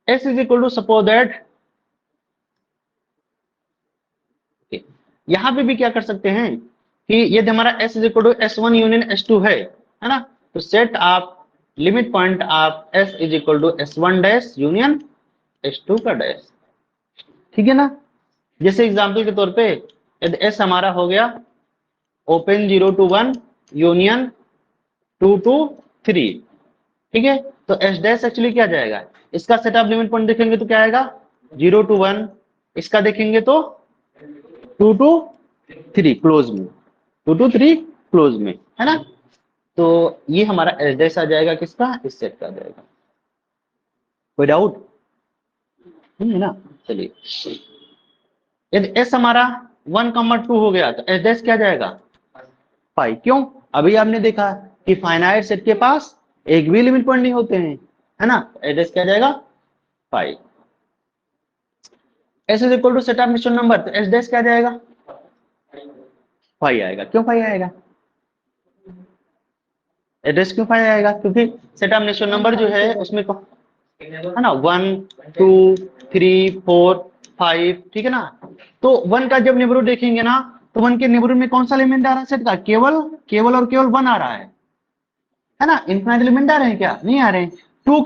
s is equal to suppose that, यहां पे भी क्या कर सकते हैं कि यदि हमारा s is equal to s1 union s2 है ना, तो set of limit point of s is equal to s1 dash union s2 का डैश, ठीक है ना। जैसे एग्जांपल के तौर पे यदि s हमारा हो गया ओपन 0 to 1 यूनियन 2 to 3, ठीक है, तो s डैश एक्चुअली क्या जाएगा, इसका सेट ऑफ लिमिट पॉइंट देखेंगे तो क्या आएगा 0 to 1, इसका देखेंगे तो 2 to 3 क्लोज में, 2 to 3 क्लोज में, है ना। तो ये हमारा s डैश आ जाएगा, किसका, इस सेट का आ जाएगा, कोई डाउट है ना। चलिए, यदि s हमारा 1,2 हो गया तो s डैश क्या जाएगा, पाई, क्यों, अभी आपने देखा कि फाइनाइट सेट के पास एक भी लिमिट पॉइंट नहीं होते हैं, है ना, s डैश क्या जाएगा, phi. s is equal to set of natural number, तो s डैश क्या जाएगा, पाई आएगा, क्यों पाई आएगा, s डैश क्यों पाई आएगा, क्योंकि सेट ऑफ नेचुरल नंबर जो है उसमें है ना 1 2 3 4 5, ठीक है ना। तो 1 का जब नेबरहुड देखेंगे ना, तो 1 के नेबरहुड में कौन सा एलिमेंट आ रहा है सेट का, केवल और केवल 1 आ रहा है ना, इनफिनाइट एलिमेंट आ रहे हैं क्या, नहीं आ रहे हैं। 2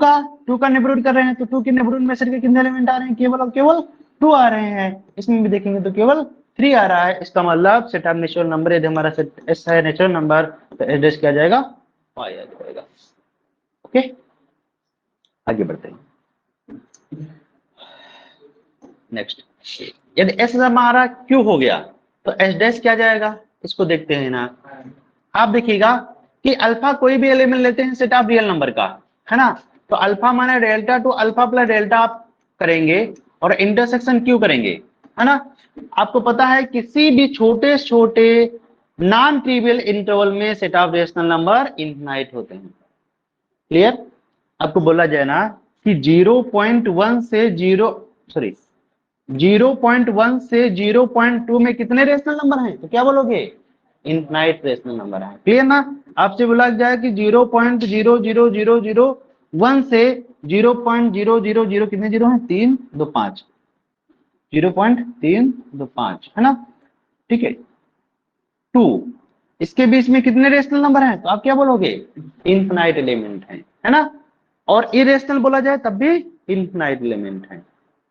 का नेबरहुड कर रहे हैं, तो 2 के नेबरहुड में सेट के कितने एलिमेंट आ रहे हैं, केवल और केवल 2 आ रहे हैं, इसमें भी देखेंगे तो केवल 3 आ रहा है, इसका मतलब सेट ऑफ नेचुरल नंबर यदि हमारा सेट s है नेचुरल नंबर, तो s डैश क्या जाएगा, पाई आ जाएगा। ओके, आगे बढ़ते हैं। नेक्स्ट, यदि s हमारा q हो गया तो s डैश क्या जाएगा, इसको देखते हैं ना। आप देखिएगा कि अल्फा कोई भी एलिमेंट लेते हैं सेट ऑफ रियल नंबर का, है ना, तो alpha minus delta to alpha plus delta आप करेंगे और इंटरसेक्शन क्यू करेंगे, है ना। आपको पता है किसी भी छोटे छोटे नॉन ट्रिवियल इंटरवल में set of rational number infinite होते हैं, क्लियर। आपको बोला जाए ना कि 0.1 से 0.2 में कितने रेशनल नंबर हैं, तो क्या बोलोगे, इनफिनाइट रेशनल नंबर है, क्लियर ना। आपसे बोला जाए कि 0.00001 से 0.000 कितने जीरो हैं, 325, 0.325, है ना, ठीक है। 2 इसके बीच में कितने रेशनल नंबर हैं, तो आप क्या बोलोगे, इनफिनाइट एलिमेंट है ना। और इरेशनल बोला जाए तब भी इनफिनाइट एलिमेंट है,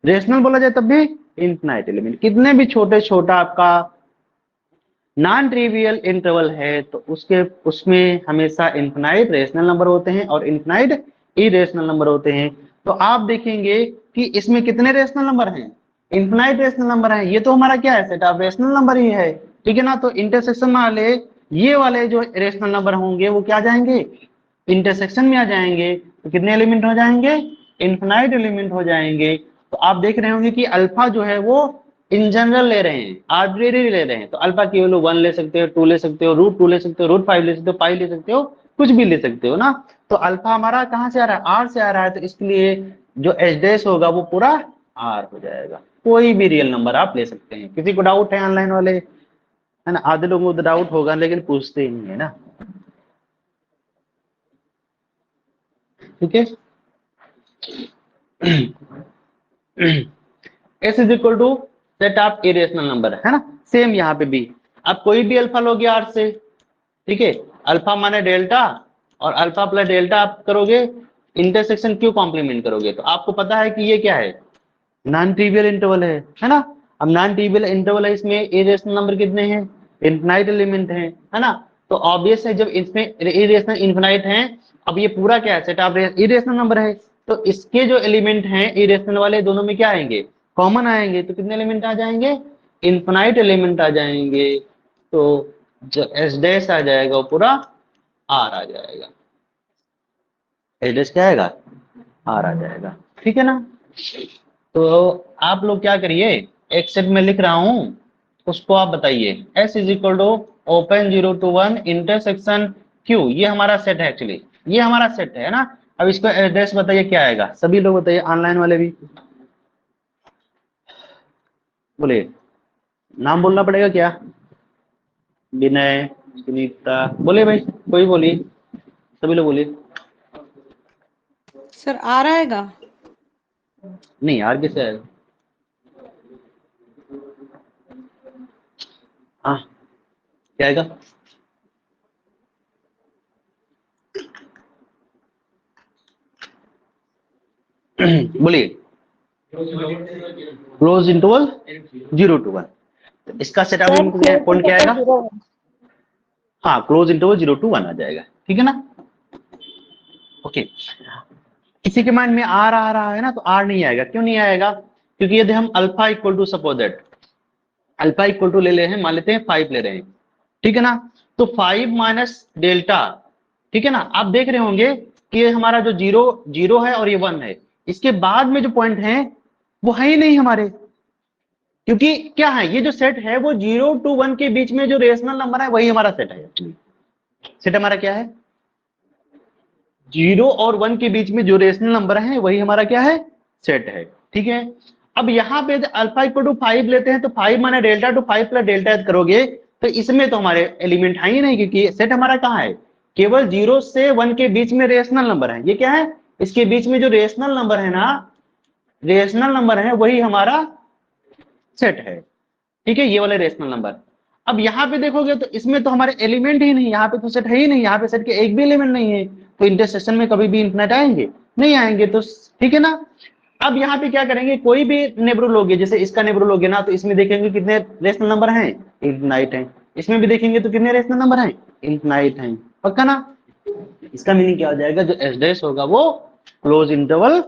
रेशनल बोला जाए तब भी इनफिनाइट एलिमेंट, कितने भी छोटे छोटा आपका नॉन ट्रिवियल इंटरवल है तो उसमें हमेशा इनफिनाइट रेशनल नंबर होते हैं और इनफिनाइट इरेशनल नंबर होते हैं। तो आप देखेंगे कि इसमें कितने रेशनल नंबर हैं, इनफिनाइट रेशनल नंबर हैं, ये तो हमारा क्या है, सेट ऑफ रेशनल नंबर ही है, ठीक है ना। तो इंटरसेक्शन वाले ये वाले जो रेशनल नंबर होंगे वो क्या जाएंगे, इंटरसेक्शन में आ जाएंगे, तो कितने एलिमेंट हो जाएंगे, इनफिनाइट एलिमेंट हो जाएंगे। तो आप देख रहे होंगे कि अल्फा जो है वो इन जनरल ले रहे हैं, आर्बिट्रेरी ले रहे हैं, तो अल्फा की वैल्यू 1 ले सकते हो, 2 ले सकते हो, √2 ले सकते हो, √5 ले सकते हो, पाई ले सकते हो, कुछ भी ले सकते हो ना। तो अल्फा हमारा कहाँ से आ रहा है, आर से आ रहा है, तो इसलिए जो एच डैश होगा वो पूरा आर हो जाएगा। कोई भी रियल नंबर आप ले सकते हैं। किसी को डाउट है ऑनलाइन वाले, है ना, आधे लोगों को डाउट होगा लेकिन पूछते ही नहीं है ना, ठीक है। s is equal to set of irrational number, है ना। सेम यहाँ पे भी आप कोई भी अल्फा लोगे आर से, ठीक है, अल्फा माने डेल्टा और अल्फा प्लस डेल्टा आप करोगे, इंटरसेक्शन क्यों कॉम्प्लीमेंट करोगे, तो आपको पता है कि ये क्या है, नॉन ट्रिवियल इंटरवल है ना। अब नॉन ट्रिवियल इंटरवल है, इसमें इरेशनल नंबर कितने हैं, इनफिनाइट एलिमेंट है ना। तो ऑब्वियस है जब इसमें इरेशनल इनफिनाइट हैं अब ये पूरा क्या है, सेट ऑफ इरेशनल नंबर है, तो इसके जो एलिमेंट हैं इरेशनल वाले दोनों में क्या आएंगे, कॉमन आएंगे, तो कितने एलिमेंट आ जाएंगे, इनफिनाइट एलिमेंट आ जाएंगे। तो जो एस डैश आ जाएगा वो पूरा आर आ जाएगा, एस डैश क्या आएगा, आर आ जाएगा, ठीक है ना। तो आप लोग क्या करिए, एक सेट में लिख रहा हूं, उसको आप बताइए, S is equal to open 0 to 1 intersection Q, ये हमारा सेट है, एक्चुअली ये हमारा सेट है ना। अब इसको एड्रेस बताइए क्या आएगा, सभी लोग बताइए, ऑनलाइन वाले भी बोलिए, नाम बोलना पड़ेगा क्या, विनय, सुनीता, बोलिए भाई, कोई बोलिए, सभी लोग बोलिए। सर आ रहेगा? नहीं यार, कैसे आएगा, हाँ क्या आएगा, बोलिए, क्लोज इंटरवल 0 to 1, इसका सेट ऑफ एलिमेंट कौन क्या आएगा, हाँ क्लोज इंटरवल 0 to 1 आ जाएगा, ठीक है ना। ओके, किसी के माइंड में आर आ रहा है ना, तो आर नहीं आएगा, क्यों नहीं आएगा, क्योंकि यदि हम alpha equal to suppose that alpha equal to ले रहे हैं, मान लेते हैं 5 ले रहे हैं, ठीक है ना, तो 5 माइनस डेल्टा, ठीक है ना, आप देख रहे होंगे कि ये हमारा जो 0 है और ये 1 है, इसके बाद में जो पॉइंट है वो है ही नहीं हमारे, क्योंकि क्या है, ये जो सेट है वो 0 to 1 के बीच में जो रेशनल नंबर है वही हमारा सेट है, सेट हमारा क्या है, 0 और 1 के बीच में जो रेशनल नंबर है वही हमारा क्या है, सेट है, ठीक है। अब यहाँ पे अल्फा इक्वल टू 5 लेते हैं, तो 5 माने डेल्टा टू 5 प्लस डेल्टा करोगे तो इसमें तो हमारे एलिमेंट है ही नहीं, क्योंकि सेट हमारा कहाँ है, केवल 0 से 1 के बीच में रेशनल नंबर है, ये क्या है, इसके बीच में जो रेशनल नंबर है ना, रेशनल नंबर है वही हमारा सेट है, ठीक है, ये वाले रेशनल नंबर। अब यहाँ पे देखोगे तो इसमें तो हमारे एलिमेंट ही नहीं, यहाँ पे तो सेट है ही नहीं, यहाँ पे सेट के एक भी एलिमेंट नहीं है, तो इंटरसेक्शन में कभी भी इन्फिनाइट आएंगे नहीं आएंगे, तो ठीक है ना। अब यहाँ पे क्या करेंगे, कोई भी नेबरू लोगे, जैसे इसका नेबरू लोगे ना, तो इसमें देखेंगे कितने रेशनल नंबर हैं, इन्फिनाइट हैं, इसमें भी देखेंगे तो कितने रेशनल नंबर हैं, इन्फिनाइट हैं, पक्का ना। इसका मीनिंग क्या हो जाएगा, जो एस डैश होगा वो क्लोज इंटरवल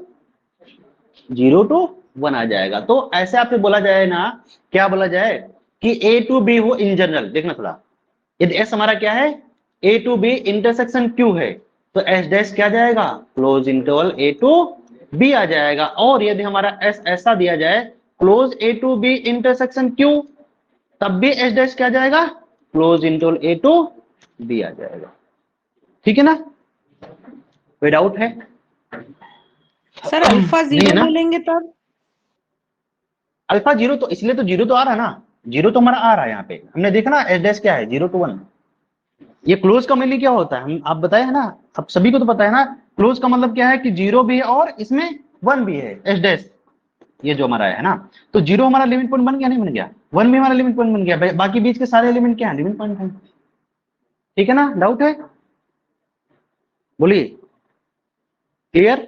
0 to 1 आ जाएगा। तो ऐसे आपसे बोला जाए ना, क्या बोला जाए कि A to B हो इन जनरल, देखना थोड़ा, यदि S हमारा क्या है, A to B intersection Q है, तो S डैश क्या जाएगा, close interval A to B आ जाएगा। और यदि हमारा S ऐसा दिया जाए, close A to B intersection Q, तब भी S डैश क्या जाएगा, close interval A to B आ जाएगा, ठीक है ना, कोई डाउट है। सर अल्फा नहीं है 0 ना? ले लेंगे तब? अल्फा 0 तो इसलिए तो 0 तो आ रहा है ना, 0 तो हमारा आ रहा है, यहाँ पे हमने देखा ना एस डैश क्या है, 0 to 1। ये क्लोज का मीनिंग क्या होता है, हम आप बताए है ना, अब सभी को तो पता है ना, क्लोज का मतलब क्या है कि 0 भी है और इसमें 1 भी है, एस डैश ये जो हमारा है ना, तो 0 हमारा लिमिट पॉइंट बन गया, नहीं बन गया, 1 भी हमारा लिमिट पॉइंट बन गया, बाकी बीच के सारे एलिमेंट क्या है, लिमिट पॉइंट है, ठीक है ना। डाउट है, बोलिए, क्लियर,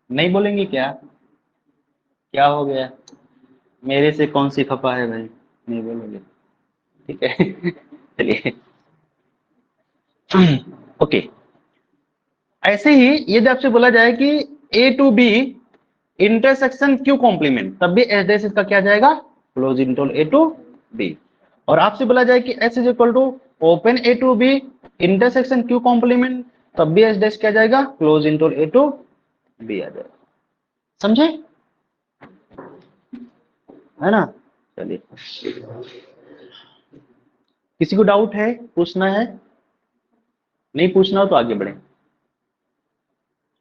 नहीं बोलेंगे क्या, क्या हो गया, मेरे से कौन सी खपा है भाई, नहीं बोलोगे, ठीक है चलिए ओके। ऐसे ही यदि आपसे बोला जाए कि A to B intersection Q complement, तब भी एस डैश इसका क्या जाएगा, close interval A to B। और आपसे बोला जाए कि S is equal to open A to B intersection Q complement, तब भी एस डैश क्या जाएगा, close interval A to B आ जाएगा, समझे, है ना। चलिए, किसी को डाउट है, पूछना है, नहीं पूछना हो तो आगे बढ़े,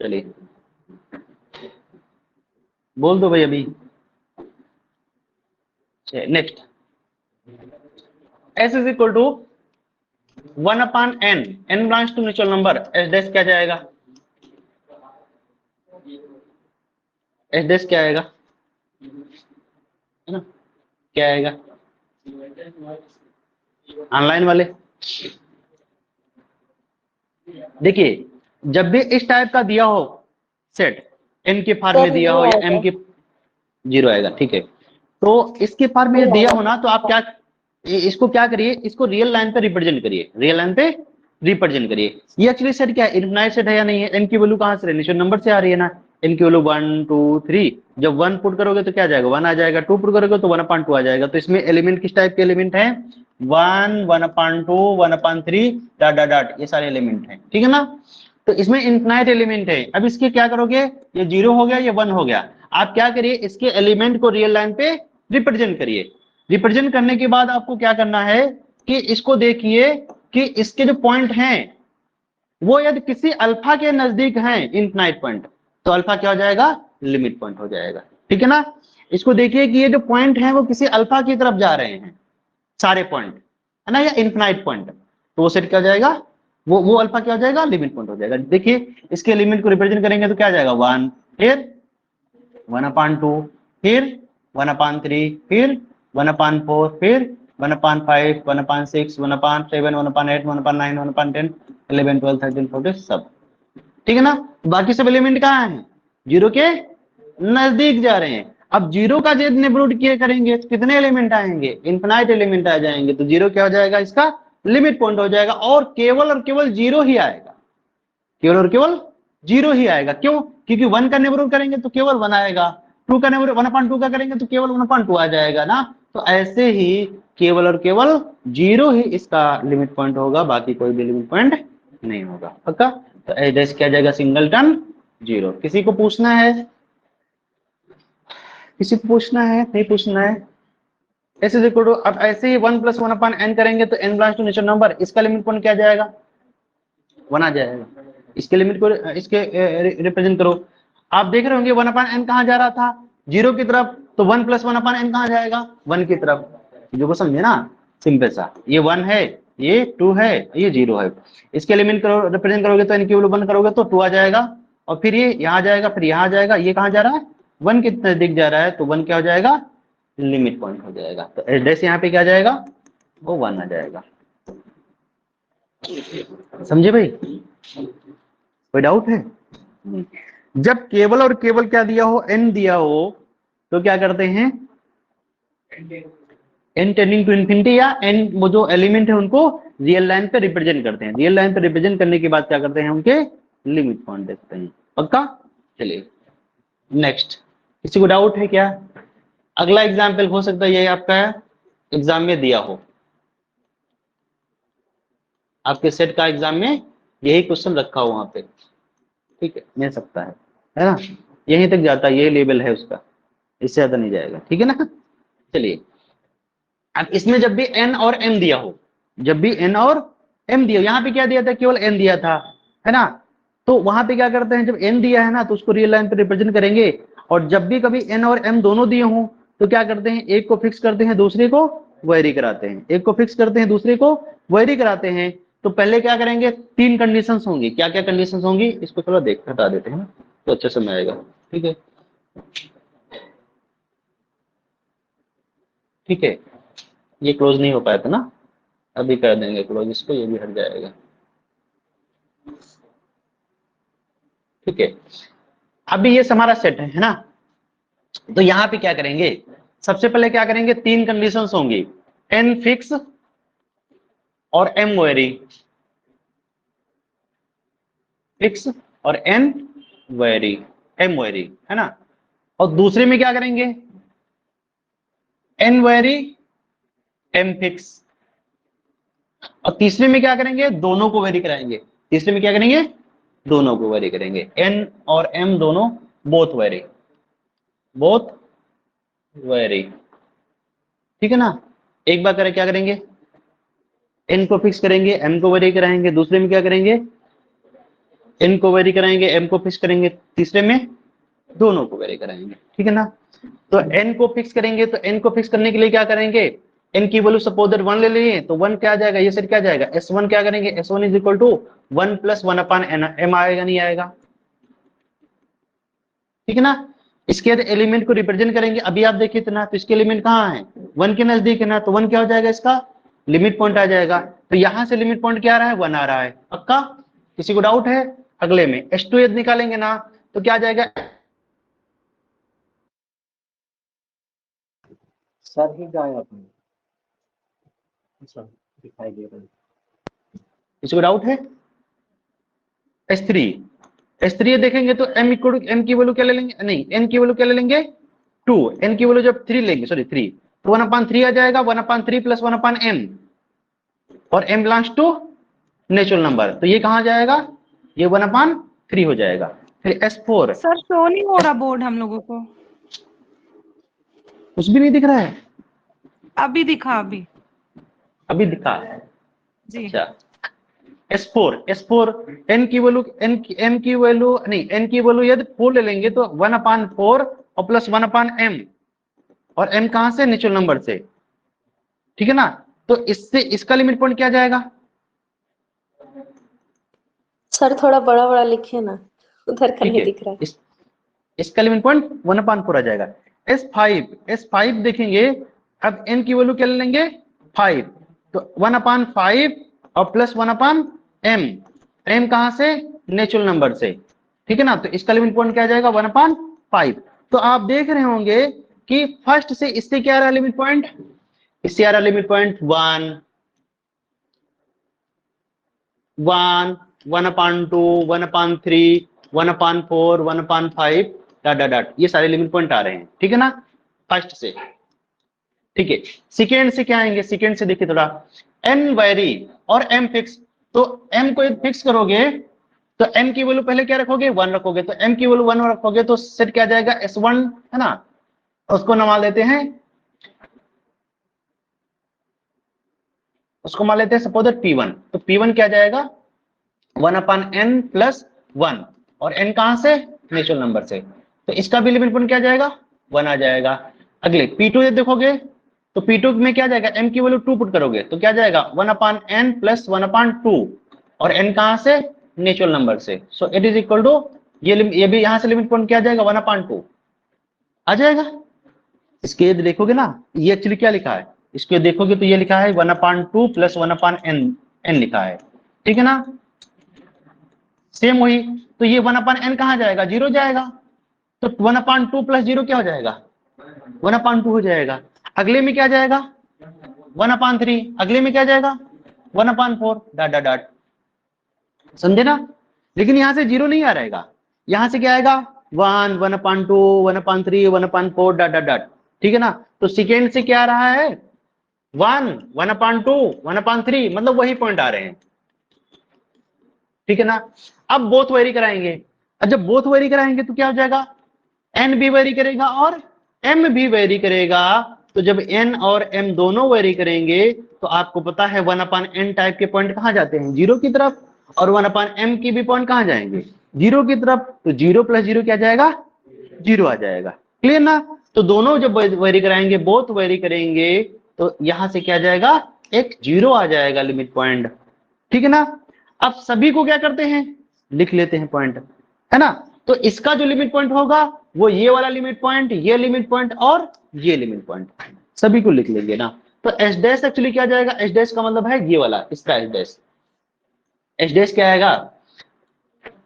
चलिए बोल दो भाई अभी। Next, S is equal to 1/n, n belongs to natural number, S dash क्या जाएगा, S डैश क्या आएगा, है ना, क्या आएगा, ऑनलाइन वाले देखिए, जब भी इस टाइप का दिया हो सेट, n के फॉर्म में दिया हो या m के 0 आएगा, ठीक है, तो इसके फॉर्म में दिया हो ना, तो आप क्या इसको क्या करिए, इसको रियल लाइन पे रिप्रेजेंट करिए, रियल लाइन पे रिप्रेजेंट करिए। ये एक्चुअली सेट क्या है, इनफिनाइट सेट है या नहीं है, एन की वैल्यू कहां से रहनी चाहिए, नंबर से आ रही है ना, एन की वैल्यू 1 2 3, जब 1 पुट करोगे तो क्या आ जाएगा 1 आ जाएगा, 2 पुट करोगे तो 1/2 आ जाएगा। तो इसमें एलिमेंट किस टाइप के एलिमेंट है, 1 1/2 1/3 डॉट डॉट डॉट, ये सारे एलिमेंट हैं, ठीक है ना। तो इसमें इनफिनाइट एलिमेंट है। अब इसके क्या करोगे, ये 0 हो गया, ये 1 हो गया, आप क्या करिए इसके एलिमेंट को रियल लाइन पे रिप्रेजेंट करिए। रिप्रेजेंट करने के बाद आपको क्या करना है कि इसको देखिए कि इसके जो पॉइंट हैं वो यदि किसी अल्फा के नजदीक हैं इनफिनाइट पॉइंट, तो अल्फा क्या हो जाएगा, लिमिट पॉइंट हो जाएगा, ठीक है ना। इसको देखिए कि ये जो पॉइंट हैं वो किसी अल्फा की तरफ जा रहे हैं, सारे पॉइंट है ना, या इनफिनाइट पॉइंट, तो वो सेट क्या हो जाएगा, वो अल्फा क्या हो जाएगा, लिमिट पॉइंट हो जाएगा। देखिए इसके लिमिट को रिप्रेजेंट करेंगे तो क्या आ जाएगा 1, फिर 1/2, फिर 1/3, फिर 1/4, फिर 1/5, 1/6, 1/7, 1/8, 1/9, 1/10, 11, 12, 13, 14 सब, ठीक है ना। बाकी सब एलिमेंट कहाँ हैं, जीरो के नजदीक जा रहे हैं। अब जीरो का जब नेबरहुड किए करेंगे तो कितने एलिमेंट आएंगे, इनफिनाइट एलिमेंट आ जाएंगे, तो जीरो क्या हो जाएगा, इसका लिमिट पॉइंट हो जाएगा, और केवल जीरो ही आएगा, केवल और केवल जीरो ही आएगा। क्यों, क्योंकि 1 का नेबरहुड करेंगे तो केवल 1 आएगा, 2 का नेबरहुड 1/2 का करेंगे तो केवल 1/2 आ जाएगा ना। तो ऐसे ही केवल और केवल जीरो ही इसका लिमिट पॉइंट होगा, बाकी कोई भी लिमिट पॉइंट नहीं होगा, पक्का। तो एड्रेस क्या जाएगा, सिंगलटन जीरो। किसी को पूछना है, किसी को पूछना है, नहीं पूछना है, ऐसे देखो तो अब ऐसे ही 1 + 1/n करेंगे तो n belongs to natural number, इसका लिमिट पॉइंट क्या जाएगा, 1 आ जाएगा। इसके लिमिट को इसके रिप्रेजेंट करो, आप देख रहे होंगे 1/n कहां जा रहा था, जीरो की तरफ, तो 1 + 1/n कहां जाएगा, 1 की तरफ। जो को समझे ना, सिंपल सा, ये 1 है, ये 2 है, ये 0 है। इसके एलिमेंट करो रिप्रेजेंट करोगे तो n की वैल्यू 1 करोगे तो 2 आ जाएगा, और फिर ये यहां जाएगा, फिर यहां जाएगा, ये कहां जा रहा है 1 के नजदीक जा रहा है, तो 1 क्या हो जाएगा, लिमिट पॉइंट हो जाएगा। तो एड्रेस यहाँ पे क्या जाएगा, वो 1 आ जाएगा। समझे भाई, कोई डाउट है। जब केवल और केवल क्या दिया हो, n दिया हो, तो क्या करते हैं, n टेंडिंग टू इन्फिनिटी, या n वो जो एलिमेंट है उनको रियल लाइन पे रिप्रेजेंट करते हैं। रियल लाइन पे रिप्रेजेंट करने के बाद क्या करते हैं, उनके लिमिट पॉइंट देखते हैं, पक्का। चलिए नेक्स्ट, किसी को डाउट है क्या। अगला एग्जाम्पल हो सकता है ये आपका एग्जाम में दिया हो, आपके सेट का एग्जाम में यही क्वेश्चन रखा हो वहां पे, ठीक है, मिल सकता है ना, यहीं तक जाता है, ये लेवल है उसका, इससे ज्यादा नहीं जाएगा, ठीक है ना। चलिए अब इसमें जब भी n और m दिया हो, जब भी n और m दिया हो, यहाँ पे क्या दिया था, केवल n दिया था, है ना, तो वहां पे क्या करते हैं, जब n दिया है ना तो उसको रियल लाइन पे रिप्रेजेंट करेंगे, और जब भी कभी n और m दोनों दिए हों तो क्या करते हैं, एक को फिक्स करते हैं, दूसरे को वेरी कराते हैं, एक को फिक्स करते हैं, दूसरे को वेरी कराते हैं। तो पहले क्या करेंगे, 3 कंडीशंस होंगी, क्या क्या कंडीशंस होंगी, इसको थोड़ा देख हटा देते हैं ना, तो अच्छे समझ आएगा, ठीक है, ठीक है। ये क्लोज नहीं हो पाया था ना, अभी कर देंगे क्लोज इसको, ये भी हट जाएगा, ठीक है। अभी ये हमारा सेट है ना, तो यहां पे क्या करेंगे, सबसे पहले क्या करेंगे, 3 कंडीशंस होंगी, n फिक्स और m वेरी, फिक्स और n वेरी, m वेरी, है ना। और दूसरे में क्या करेंगे, n वेरी m फिक्स, और तीसरे में क्या करेंगे, दोनों को वेरी कराएंगे, तीसरे में क्या करेंगे, दोनों को वेरी करेंगे, n और m दोनों बोथ वेरी, बोथ वेरी, ठीक है ना। एक बार करें क्या करेंगे, n को फिक्स करेंगे, m को वेरी कराएंगे, दूसरे में क्या करेंगे, n को वेरी कराएंगे, m को फिक्स करेंगे, तीसरे में दोनों को वेरी कराएंगे, ठीक है ना। तो n को फिक्स करेंगे, तो n को फिक्स करने के लिए क्या करेंगे, n की वैल्यू सपोज दैट 1 ले लिए, तो 1 क्या आ जाएगा, ये सेट क्या जाएगा, s1 क्या करेंगे, s1 is equal to 1 + 1/n, m आएगा नहीं आएगा, ठीक है ना। इसके एलिमेंट को रिप्रेजेंट करेंगे, अभी आप देखिए इतना, तो इसके एलिमेंट कहाँ है, 1 के नजदीक है ना, तो 1 क्या हो जाएगा, इसका लिमिट पॉइंट आ जाएगा। तो यहां से लिमिट पॉइंट क्या आ रहा है, 1 आ रहा है, पक्का। किसी को डाउट है। अगले में s2 यदि निकालेंगे ना तो क्या आ जाएगा, सर ही गायब है, अच्छा दिखाई दे रहा है, किसी को डाउट है? S3 S3 देखेंगे तो m इक्वल टू m की वैल्यू क्या ले लेंगे, नहीं n की वैल्यू क्या ले लेंगे 2, n की वैल्यू जब 3 लेंगे, सॉरी 3, तो 1/3 आ जाएगा, 1/3 प्लस 1/m, और m belongs to natural number, तो ये कहां जाएगा, ये 1/3 हो जाएगा। फिर S4 सर शो नहीं हो रहा बोर्ड हम लोगों को। कुछ भी नहीं दिख रहा है, अभी दिखा अभी। अभी दिखा। जी। अच्छा S4 n की वैल्यू m की वैल्यू नहीं, n की वैल्यू यदि 4 ले लेंगे तो 1/4 और प्लस 1/m, और m कहां से, नेचुरल नंबर से, ठीक है ना। तो इससे इसका लिमिट पॉइंट क्या जाएगा, सर थोड़ा बड़ा बड़ा लिखिए ना, उधर का ठीक नहीं है, दिख रहा है। इसका लिमिट पॉइंट 1/4 आ जाएगा। S5 देखेंगे, अब n की वैल्यू क्या ले लेंगे 5, तो 1/5 और प्लस 1/m, m कहां से, नेचुरल नंबर से, ठीक है ना। तो इसका लिमिट पॉइंट क्या आ जाएगा 1/5। तो आप देख रहे होंगे कि फर्स्ट से इससे क्या आ रहा है लिमिट पॉइंट, इससे आ रहा लिमिट पॉइंट 1, 1, 1/2, 1/3, 1/4, 1/5 डॉट, ये सारे लिमिट पॉइंट आ रहे हैं, ठीक है ना, फर्स्ट से। ठीक है, सेकेंड से क्या आएंगे, सेकेंड से देखिए थोड़ा, n वेरी और m फिक्स, तो m को फिक्स करोगे तो m की वैल्यू पहले क्या रखोगे 1 रखोगे, तो m की वैल्यू 1 रखोगे तो सेट क्या जाएगा S1, है ना, उसको मान लेते हैं, उसको मान लेते हैं सपोज P1, तो P1 क्या जाएगा 1/n प्लस 1, और n कहां से, नेचुरल नंबर से, तो इसका भी लिमिट पॉइंट क्या जाएगा 1 आ जाएगा। अगले P2 देखोगे तो P2 में क्या जाएगा, m की वैल्यू 2 पुट करोगे तो क्या जाएगा 1/n प्लस 1/2, और n कहां से, नेचुरल नंबर से, so it is equal to, ये भी यहां से लिमिट पॉइंट क्या जाएगा 1/2 आ जाएगा। इसके देखोगे ना, ये एक्चुअली क्या लिखा है, इसको देखोगे तो ये लिखा है 1/2 प्लस 1/n लिखा है, ठीक है ना, सेम वही, तो ये 1/n कहां जाएगा, 0 जाएगा, तो 1/2 प्लस 0 क्या हो जाएगा 1/2 हो जाएगा। अगले में क्या जाएगा 1/3, अगले में क्या जाएगा 1/4 डॉट डॉट डॉट, समझे ना। लेकिन यहां से 0 नहीं आ रहेगा, यहां से क्या आएगा 1, 1/2, 1/3, 1/4 डॉट डॉट डॉट, ठीक है ना। तो सेकेंड से क्या आ रहा है 1, 1/2, 1/3, मतलब वही पॉइंट आ रहे हैं, ठीक है ना। अब बोथ वेरी कराएंगे, और जब बोथ वेरी कराएंगे तो क्या हो जाएगा, n भी वेरी करेगा और m भी वेरी करेगा, तो जब n और m दोनों वेरी करेंगे तो आपको पता है 1/n टाइप के पॉइंट कहां जाते हैं 0 की तरफ, और 1/m की भी पॉइंट कहां जाएंगे 0 की तरफ, तो 0 प्लस 0 क्या जाएगा 0 आ जाएगा, क्लियर ना। तो दोनों जब वेरी कराएंगे, बोथ वेरी करेंगे, तो यहां से क्या जाएगा एक 0 आ जाएगा लिमिट पॉइंट, ठीक है ना। अब सभी को क्या करते हैं, लिख लेते हैं पॉइंट, है ना। तो इसका जो लिमिट पॉइंट होगा वो ये वाला लिमिट पॉइंट, ये लिमिट पॉइंट और ये लिमिट पॉइंट, सभी को लिख लेंगे ना। तो एच डैश एक्चुअली क्या जाएगा, एच डैश का मतलब है ये वाला, इसका एच डैश, एच डैश क्या आएगा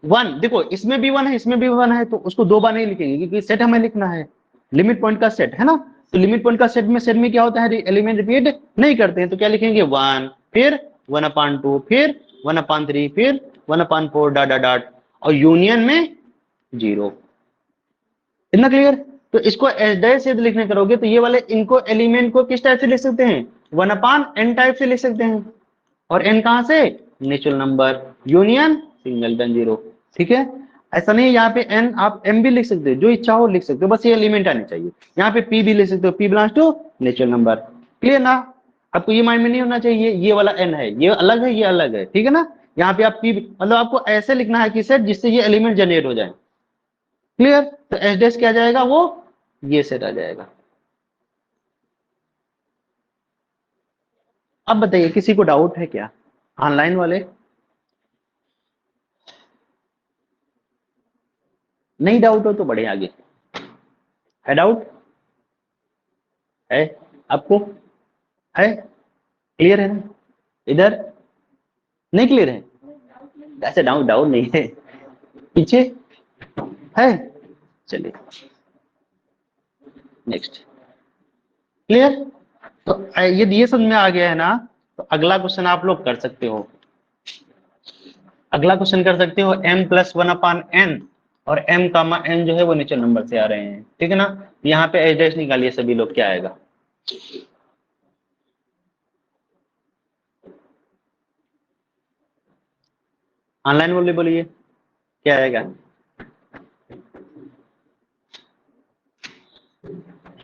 1, देखो इसमें भी 1 है, इसमें भी 1 है, तो उसको 2 बार नहीं लिखेंगे क्योंकि सेट हमें लिखना है, लिमिट पॉइंट का सेट, है ना। तो लिमिट पॉइंट का सेट में क्या होता है, एलिमेंट रिपीट नहीं करते हैं, तो क्या लिखेंगे 1, फिर 1/2, फिर 1/3, फिर 1/4 डॉट डॉट डॉट, और यूनियन में 0, इतना क्लियर। तो इसको एच डैश से लिखने करोगे तो ये वाले इनको एलिमेंट को किस टाइप से लिख सकते हैं 1/n टाइप से लिख सकते हैं, और n कहां से, नेचुरल नंबर, यूनियन सिंगलटन 0, ठीक है। ऐसा नहीं यहाँ पे n आप m भी लिख सकते हो, जो इच्छा हो लिख सकते हो, बस ये एलिमेंट आने चाहिए। यहाँ पे p भी लिख सकते हो, p belongs to natural number, clear ना। आपको ये माइंड में नहीं होना चाहिए ये वाला n है, ये अलग है, ये अलग है, ठीक है ना। यहाँ पे आप p मतलब आपको ऐसे लिखना है कि सेट जिससे ये एलिमेंट जनरेट हो जाए, क्लियर। तो एच डैश क्या जाएगा, वो ये सेट आ जाएगा। अब बताइए किसी को डाउट है क्या, ऑनलाइन वाले, नहीं डाउट हो तो बढ़े आगे, है डाउट है आपको, है क्लियर है ना, इधर नहीं क्लियर है, ऐसे डाउट डाउट नहीं है, पीछे है, चलिए नेक्स्ट, क्लियर। तो यदि ये समझ में आ गया है ना, तो अगला क्वेश्चन आप लोग कर सकते हो। अगला क्वेश्चन कर सकते हो m+1/n, और m, n जो है वो नेचुरल नंबर से आ रहे हैं, ठीक है ना। यहाँ पे एच डैश निकालिए सभी लोग, क्या आएगा? ऑनलाइन बोलिए क्या आएगा?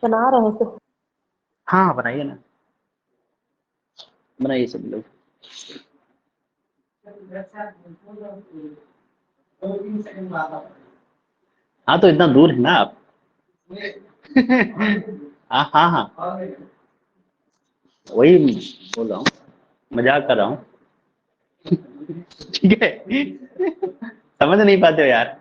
बना रहे थे। हाँ बनाइए ना, बनाइए सभी लोग। हाँ तो इतना दूर है ना आप। हाँ हाँ हाँ, वही बोल रहा हूँ, मजाक कर रहा हूँ। ठीक है, समझ नहीं पाते हो यार।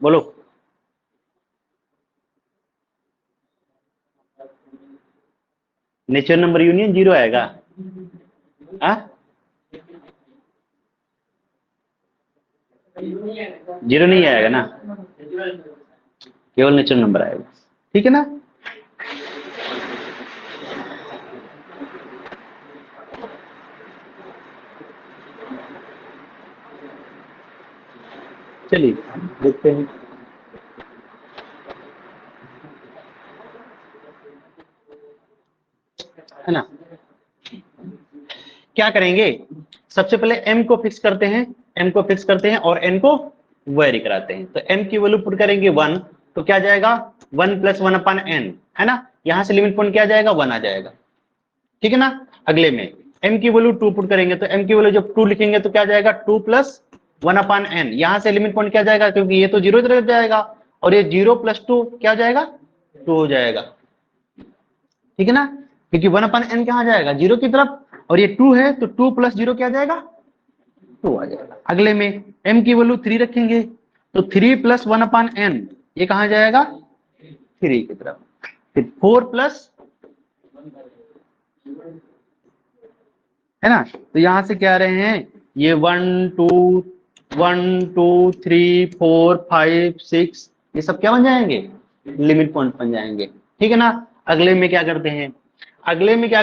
बोलो। नेचुरल नंबर यूनियन 0 आएगा? हाँ 0 नहीं आएगा ना, केवल नेचुरल नंबर आएगा, ठीक है ना। चलिए देखते हैं। है ना, क्या करेंगे? सबसे पहले m को फिक्स करते हैं, और n को वेरी कराते हैं। तो m की वैल्यू पुट करेंगे 1, तो क्या जाएगा 1 + 1/n, है ना। यहां से लिमिट पॉइंट क्या जाएगा? 1 आ जाएगा, ठीक है ना। अगले में m की वैल्यू 2 पुट करेंगे, तो m की वैल्यू जब 2 लिखेंगे तो क्या जाएगा 2 + 1/n। यहां से लिमिट पॉइंट क्या जाएगा? क्योंकि ये तो 0 की तरफ जाएगा, और ये 0 + 2 क्या हो जाएगा? 2 हो जाएगा, ठीक है ना। क्योंकि 1/n कहां जाएगा? 0 की तरफ, और ये 2 है तो 2 + 0 क्या जाएगा? 2 आ जाएगा। अगले में m की वैल्यू 3 रखेंगे, तो 3 + 1/n ये कहां जाएगा? 3 की तरफ। फिर 4 प्लस, है ना। तो यहां से क्या आ रहे हैं? ये 1 2 3 4 5 6 ये सब क्या बन जाएंगे? लिमिट पॉइंट बन जाएंगे, ठीक है ना। अगले में क्या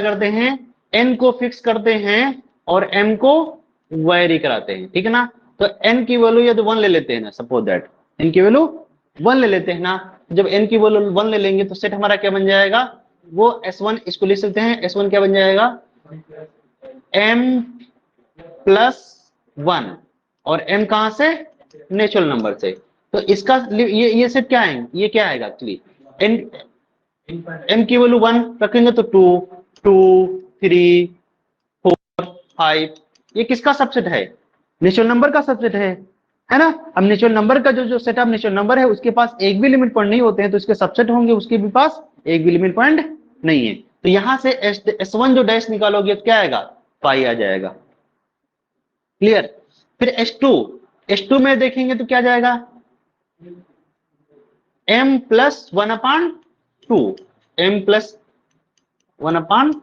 करते हैं? n को फिक्स करते हैं और m को वेरी कराते हैं, ठीक है ना। तो n की वैल्यू यदि 1 ले लेते हैं ना, सपोज दैट n की वैल्यू 1 ले लेते हैं ना, जब n की वैल्यू 1 ले लेंगे तो सेट हमारा क्या बन जाएगा? वो S1, इसको लिख सकते हैं S1 क्या बन जाएगा? m+1, और m कहां से? नेचुरल नंबर से। तो इसका ये सेट क्या है? ये क्या आएगा एक्चुअली? m की वैल्यू 1 रखेंगे तो 2 2 3 4 5, ये किसका सबसेट है? नेचुरल नंबर का सबसेट है ना। अब नेचुरल नंबर का जो सेट ऑफ नेचुरल नंबर है उसके पास एक भी लिमिट पॉइंट नहीं होते हैं, तो इसके सबसेट होंगे, उसके भी पास एक भी लिमिट पॉइंट नहीं है। तो यहां से S1 जो डैश निकालोगे तो क्या आएगा? पाई आ जाएगा, क्लियर। फिर S2 में देखेंगे तो क्या जाएगा? m+1/2, m+1/2।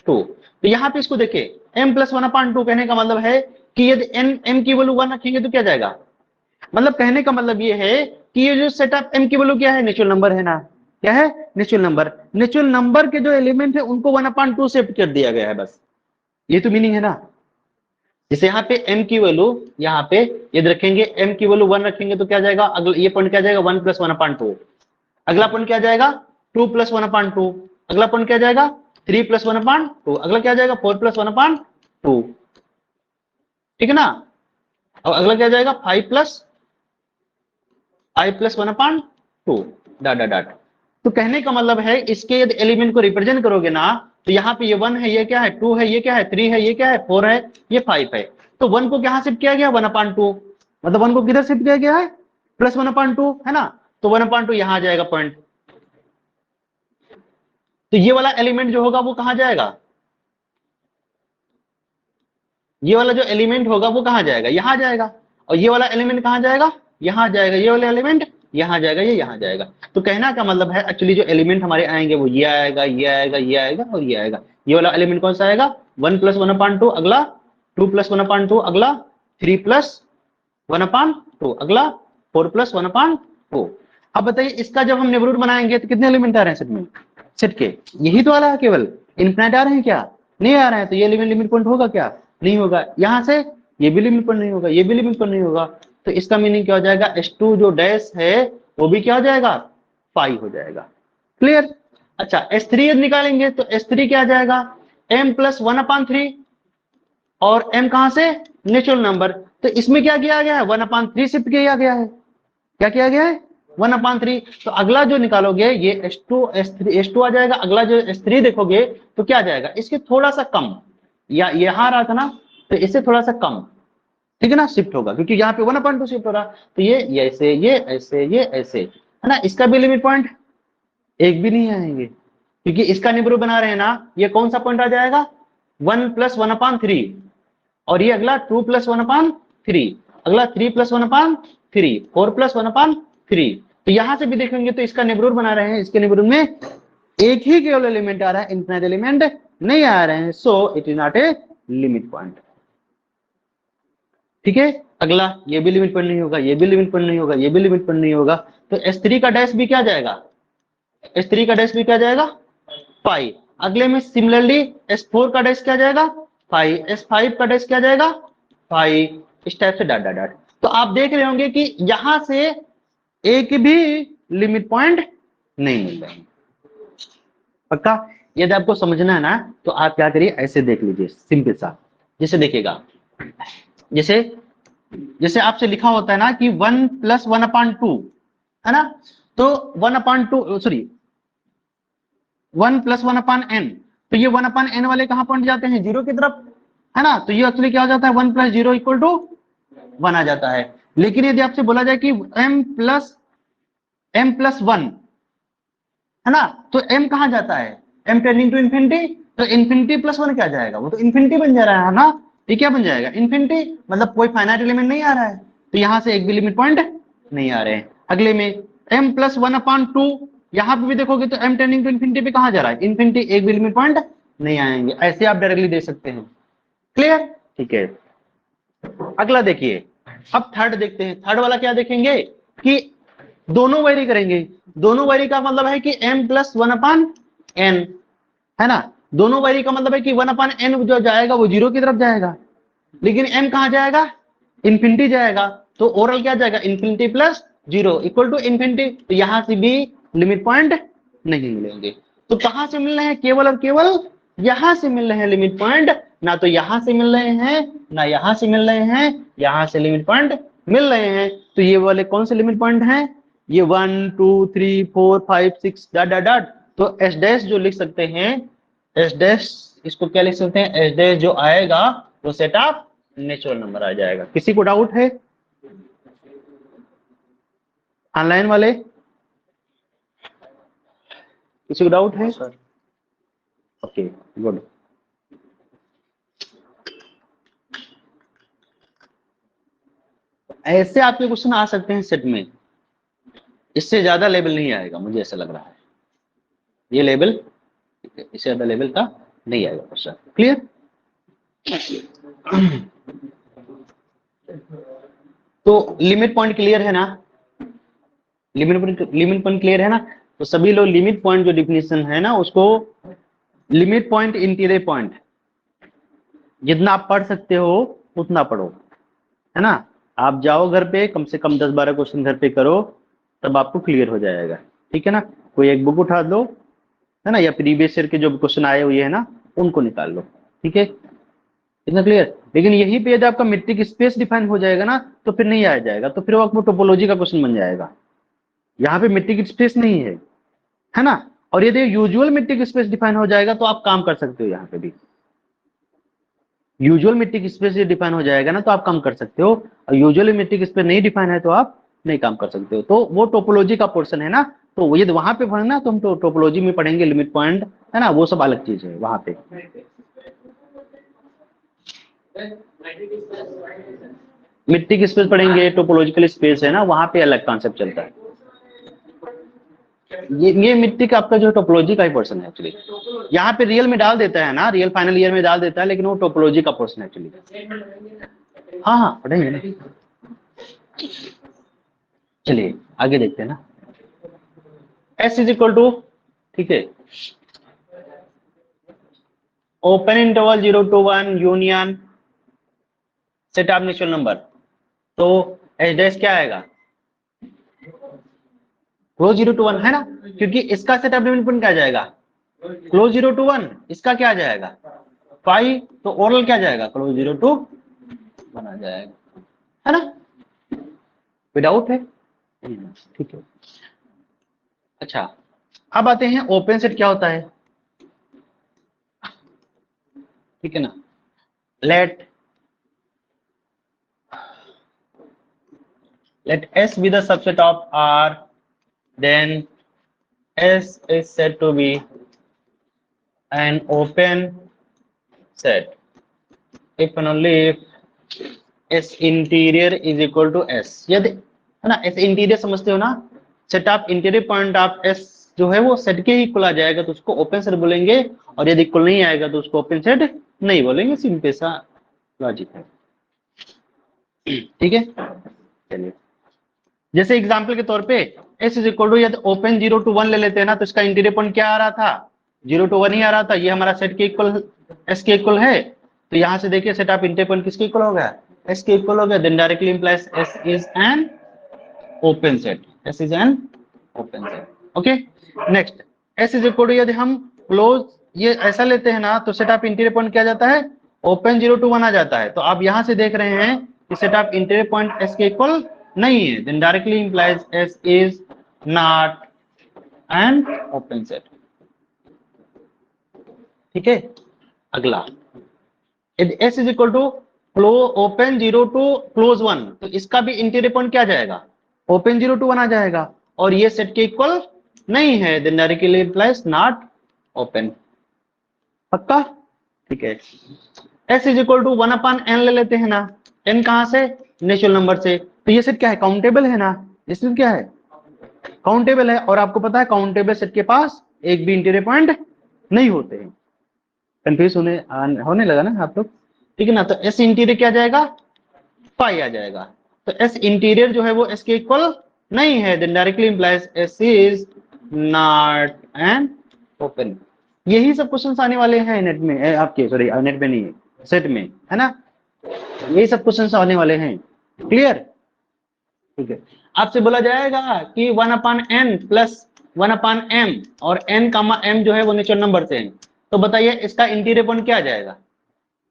तो यहां पे इसको देखिए, m+1/2 कहने का मतलब है कि यदि m की वैल्यू 1 रखेंगे तो क्या जाएगा? मतलब कहने का मतलब ये है कि ये जो सेटअप m की वैल्यू क्या है? नेचुरल नंबर है ना। क्या है? Natural number. नेचुरल नंबर के जो एलिमेंट है उनको 1/2 शिफ्ट कर दिया गया है, बस ये तो मीनिंग है ना। जैसे यहाँ पे m की वैल्यू, यहाँ पे यदि रखेंगे m की वैल्यू 1 रखेंगे तो क्या जाएगा? अगला ये पॉइंट क्या जाएगा? 1 + 1/2। अगला पॉइंट क्या जाएगा? 2 + 1/2। अगला पॉइंट क्या जाएगा? 3 + 1/2। अगला क्या जाएगा? 4 + 1/2, ठीक है ना। और अगला क्या जाएगा? 5 + 1/2, डॉट डॉट डॉट। तो कहने का मतलब है इसके यदि एलिमेंट को रिप्रेजेंट करोगे ना, तो यहाँ पे ये 1 है, ये क्या है? 2 है, ये क्या है? 3 है, ये क्या है? 4 है, ये 5 है। तो 1 को कहां शिफ्ट किया गया? 1/2, मतलब 1 को किधर शिफ्ट किया गया है? +1/2, है ना। तो 1/2 यहां आ जाएगा पॉइंट। तो ये वाला एलिमेंट जो होगा वो कहां जाएगा? ये वाला जो एलिमेंट होगा वो कहां जाएगा? यहां जाएगा। और ये वाला एलिमेंट कहां जाएगा? यहां जाएगा। ये वाला एलिमेंट यहां जाएगा, ये यहां जाएगा। तो कहना का मतलब है एक्चुअली जो एलिमेंट हमारे आएंगे वो ये आएगा, ये आएगा, ये आएगा और ये आएगा। ये वाला एलिमेंट कौन सा आएगा? 1 + 1/2, अगला 2 + 1/2, अगला 3 + 1/2, अगला 4 + 1/2। अब बताइए इसका जब हम नेबरहुड बनाएंगे तो कितने एलिमेंट आ रहे हैं सेट में? सेट के यही तो वाला है केवल, इनफिनाइट आ रहे हैं क्या? नहीं आ रहे हैं, तो ये लिमिट पॉइंट होगा क्या? नहीं होगा। यहाँ से ये भी लिमिट पॉइंट नहीं होगा, ये भी लिमिट पॉइंट नहीं होगा, तो इसका मीनिंग क्या हो जाएगा? S2 जो डैश है वो भी क्या हो जाएगा? पाई हो जाएगा। क्लियर? अच्छा, S3 निकालेंगे तो S3 क्या आ जाएगा? m प्लस 1/3, और m कहां से? Natural number. तो इसमें क्या किया गया है? 1/3 शिफ्ट किया गया है। क्या किया गया है? 1/3। तो अगला जो निकालोगे ये S2 S3 आ जाएगा। अगला जो S3 देखोगे तो क्या आ जाएगा? इसके थोड़ा सा कम, या यहाँ रहा था ना, तो इससे थोड़ा सा कम, ठीक है ना, शिफ्ट होगा, क्योंकि यहाँ पे 1/2 शिफ्ट हो रहा। तो ये ऐसे, ये ऐसे, ये ऐसे, है ना। इसका भी लिमिट पॉइंट एक भी नहीं आएंगे, क्योंकि इसका नेबरहुड बना रहे हैं ना। ये कौन सा पॉइंट आ जाएगा? 1 + 1/3, और ये अगला 2 + 1/3, अगला 3 + 1/3, 4 + 1/3। तो यहां से भी देखेंगे तो इसका नेबरहुड बना रहे हैं, इसके नेबरहुड में एक ही केवल एलिमेंट आ रहा है, इनफिनाइट एलिमेंट नहीं आ रहे हैं, सो it is not a limit point. ठीक है, अगला ये भी लिमिट पॉइंट नहीं होगा, ये भी लिमिट पॉइंट नहीं होगा, ये भी लिमिट पॉइंट नहीं होगा। तो S3 का डैश भी क्या जाएगा? S3 का डैश भी क्या जाएगा? पाई। अगले में सिमिलरली S4 का डैश क्या जाएगा? पाई। S5 का डैश क्या जाएगा? पाई। इस टाइप से डॉट डॉट डॉट। तो आप देख रहे होंगे कि यहां से एक भी लिमिट पॉइंट नहीं मिल रहे हैं। पक्का? यदि आपको समझना है ना तो आप क्या करिए, ऐसे देख लीजिए सिंपल सा। जैसे देखिएगा, जैसे जैसे आपसे लिखा होता है ना कि 1 + 1/2, है ना। तो 1/2 सॉरी 1 + 1/n, तो ये 1/n वाले कहां पहुंच जाते हैं? 0 की तरफ, है ना। तो ये एक्चुअली क्या हो जाता है? 1 + 0 = 1 आ जाता है। लेकिन यदि आपसे बोला जाए कि m + 1, है ना, तो m कहां जाता है? m टेंडिंग टू इन्फिनिटी, तो इन्फिनिटी + 1 क्या जाएगा? वो तो इन्फिनिटी बन जा रहा है ना। ये क्या बन जाएगा? इन्फिनिटी, मतलब कोई फाइनाइट एलिमेंट नहीं आ रहा है, तो यहां से एक भी लिमिट पॉइंट नहीं आ रहे हैं। अगले में m + 1/2, यहां पे भी देखोगे तो m टेंडिंग टू इन्फिनिटी पे कहां जा रहा है? इन्फिनिटी, एक भी लिमिट पॉइंट नहीं आएंगे। ऐसे आप डायरेक्टली दे सकते हैं। क्लियर? ठीक है, अगला देखिए। अब थर्ड देखते हैं। थर्ड वाला क्या देखेंगे कि दोनों वेरी करेंगे। दोनों वेरी का मतलब है कि m + 1/n, है ना। दोनों वेरी का मतलब है कि 1/n जो जाएगा वो 0 की तरफ जाएगा, लेकिन m कहां जाएगा? इन्फिनिटी जाएगा। तो ओरल क्या जाएगा? Infinity + 0 = infinity. तो यहां से भी लिमिट पॉइंट नहीं मिलेंगे। तो कहां से मिल रहे हैं? केवल और केवल यहां से मिल रहे हैं लिमिट पॉइंट, ना तो यहां से मिल रहे हैं, ना यहां से मिल रहे हैं। यहां से लिमिट पॉइंट मिल रहे हैं। तो ये वाले कौन से लिमिट पॉइंट हैं? ये 1 2 3 4 5 6 डॉट डॉट डॉट। तो एस डैश जो लिख सकते हैं, एस डैश, इसको क्या लिख सकते हैं? एस डैश जो आएगा वो सेट ऑफ नेचुरल नंबर आ जाएगा। किसी को डाउट है? ऑनलाइन वाले किसी को डाउट है? Sir okay good. ऐसे आपके क्वेश्चन आ सकते हैं सेट में, इससे ज्यादा लेवल नहीं आएगा, मुझे ऐसा लग रहा है। ये लेवल, इससे ज्यादा लेवल का नहीं आएगा क्वेश्चन। क्लियर? तो लिमिट पॉइंट क्लियर है ना? लिमिट पॉइंट क्लियर है ना? तो सभी लोग लिमिट पॉइंट जो डिफिनेशन है ना उसको लिमिट पॉइंट इंटीरियर पॉइंट, जितना आप पढ़ सकते हो उतना पढ़ो, है ना। आप जाओ घर पे, कम से कम 10-12 क्वेश्चन घर पे करो, तब आपको क्लियर हो जाएगा। ठीक है ना। कोई एक बुक उठा लो, है ना, या प्रीवियस ईयर के जो क्वेश्चन आए हुए है ना उनको निकाल लो। ठीक है, इतना क्लियर। लेकिन यही पे यदि आपका मेट्रिक स्पेस डिफाइन हो जाएगा ना तो फिर नहीं आया जाएगा, तो फिर वो आपको टोपोलॉजी का क्वेश्चन बन जाएगा। यहाँ पे मेट्रिक स्पेस नहीं है ना। और यदि यूजुअल मेट्रिक स्पेस डिफाइन हो जाएगा तो आप काम कर सकते हो। यहाँ पे भी यूजुअल मेट्रिक स्पेस डिफाइन हो जाएगा ना तो आप काम कर सकते हो, और यूजुअल मेट्रिक स्पेस नहीं डिफाइन है तो आप नहीं काम कर सकते हो। तो वो टोपोलॉजी का पोर्शन है ना, तो यदि वहां पे पढ़ना तो हम तो टोपोलॉजी में पढ़ेंगे लिमिट पॉइंट, है ना, वो सब अलग चीज है वहां पे। मेट्रिक स्पेस पढ़ेंगे, टोपोलॉजिकल स्पेस है ना, वहां पे अलग कॉन्सेप्ट चलता है। ये मेट्रिक आपका जो टोपोलॉजी का ही पोर्शन है एक्चुअली। यहाँ पे रियल में डाल देता है ना, रियल फाइनल ईयर में डाल देता है, लेकिन वो टोपोलॉजी का पोर्शन है एक्चुअली। हाँ हाँ पढ़ेंगे ना। चलिए आगे देखते हैं ना। S = ठीक है, open interval 0 to 1 union set of natural number, तो एच डैश क्या आएगा? क्लोज 0 to 1 है ना, क्योंकि इसका सेट ऑफ डिफरेंट क्या जाएगा? क्लोज 0 to 1, इसका क्या जाएगा? 5, तो ओरल क्या जाएगा? क्लोज 0 to 1 आ जाएगा, है ना? कोई डाउट है? ठीक है। अच्छा, अब आते हैं ओपन सेट क्या होता है, ठीक है ना। Let S be the subset of R, then S is said to be an open set if and only if S interior is equal to S। यदि, है ना, S इंटीरियर समझते हो ना, set of interior point of S जो है वो सेट के ही इक्वल आ जाएगा तो उसको ओपन सेट बोलेंगे, और यदि इक्वल नहीं आएगा तो उसको ओपन सेट नहीं बोलेंगे। सिंपल सा लॉजिक है, ठीक है। चलिए, जैसे एग्जांपल के तौर पे S इज इक्वल टू, यदि ओपन 0 to 1 ले लेते हैं ना, तो इसका इंटीरियर पॉइंट क्या आ रहा था? 0 to 1 ही आ रहा था। ये हमारा सेट के इक्वल, S के इक्वल है, तो यहां से देखिए सेट ऑफ इंटीरियर पॉइंट किसके इक्वल हो गया? S के इक्वल हो गया। Then directly implies S is an open set, S is an open set. Okay, next S is equal to, यदि हम क्लोज ये ऐसा लेते हैं ना, तो सेट ऑफ इंटीरियर पॉइंट क्या जाता है? ओपन 0 to 1 आ जाता है। तो आप यहां से देख रहे हैं कि set of interior point S के इक्वल नहीं है, then directly implies S is not an open set, ठीक है। अगला, यदि S is equal to open 0 to close 1, तो इसका भी इंटीरियर पॉइंट क्या जाएगा? ओपन 0 to 1 आ जाएगा, और ये सेट के इक्वल नहीं है, then directly implies not open. पक्का, ठीक है। S is equal to 1/n ले लेते हैं ना, n कहां से? नेचुरल नंबर से, तो ये सेट क्या है? काउंटेबल है ना, ये सेट क्या है? काउंटेबल है, और आपको पता है काउंटेबल सेट के पास एक भी इंटीरियर पॉइंट नहीं होते हैं। कंफ्यूज होने लगा ना आप लोग, ठीक है ना। तो S इंटीरियर क्या जाएगा? 5 आ जाएगा। तो S इंटीरियर जो है वो S के इक्वल नहीं है, then directly implies S is not an open. यही सब क्वेश्चंस आने वाले हैं नेट में, आपके सॉरी नेट में नहीं है, सेट में, है ना। यही सब क्वेश्चंस आने वाले हैं, क्लियर, ठीक है। आपसे बोला जाएगा कि 1/n प्लस 1/m, और n, m जो है वो नेचुरल नंबर से है, तो बताइए इसका इंटीरियर पॉइंट क्या आ जाएगा?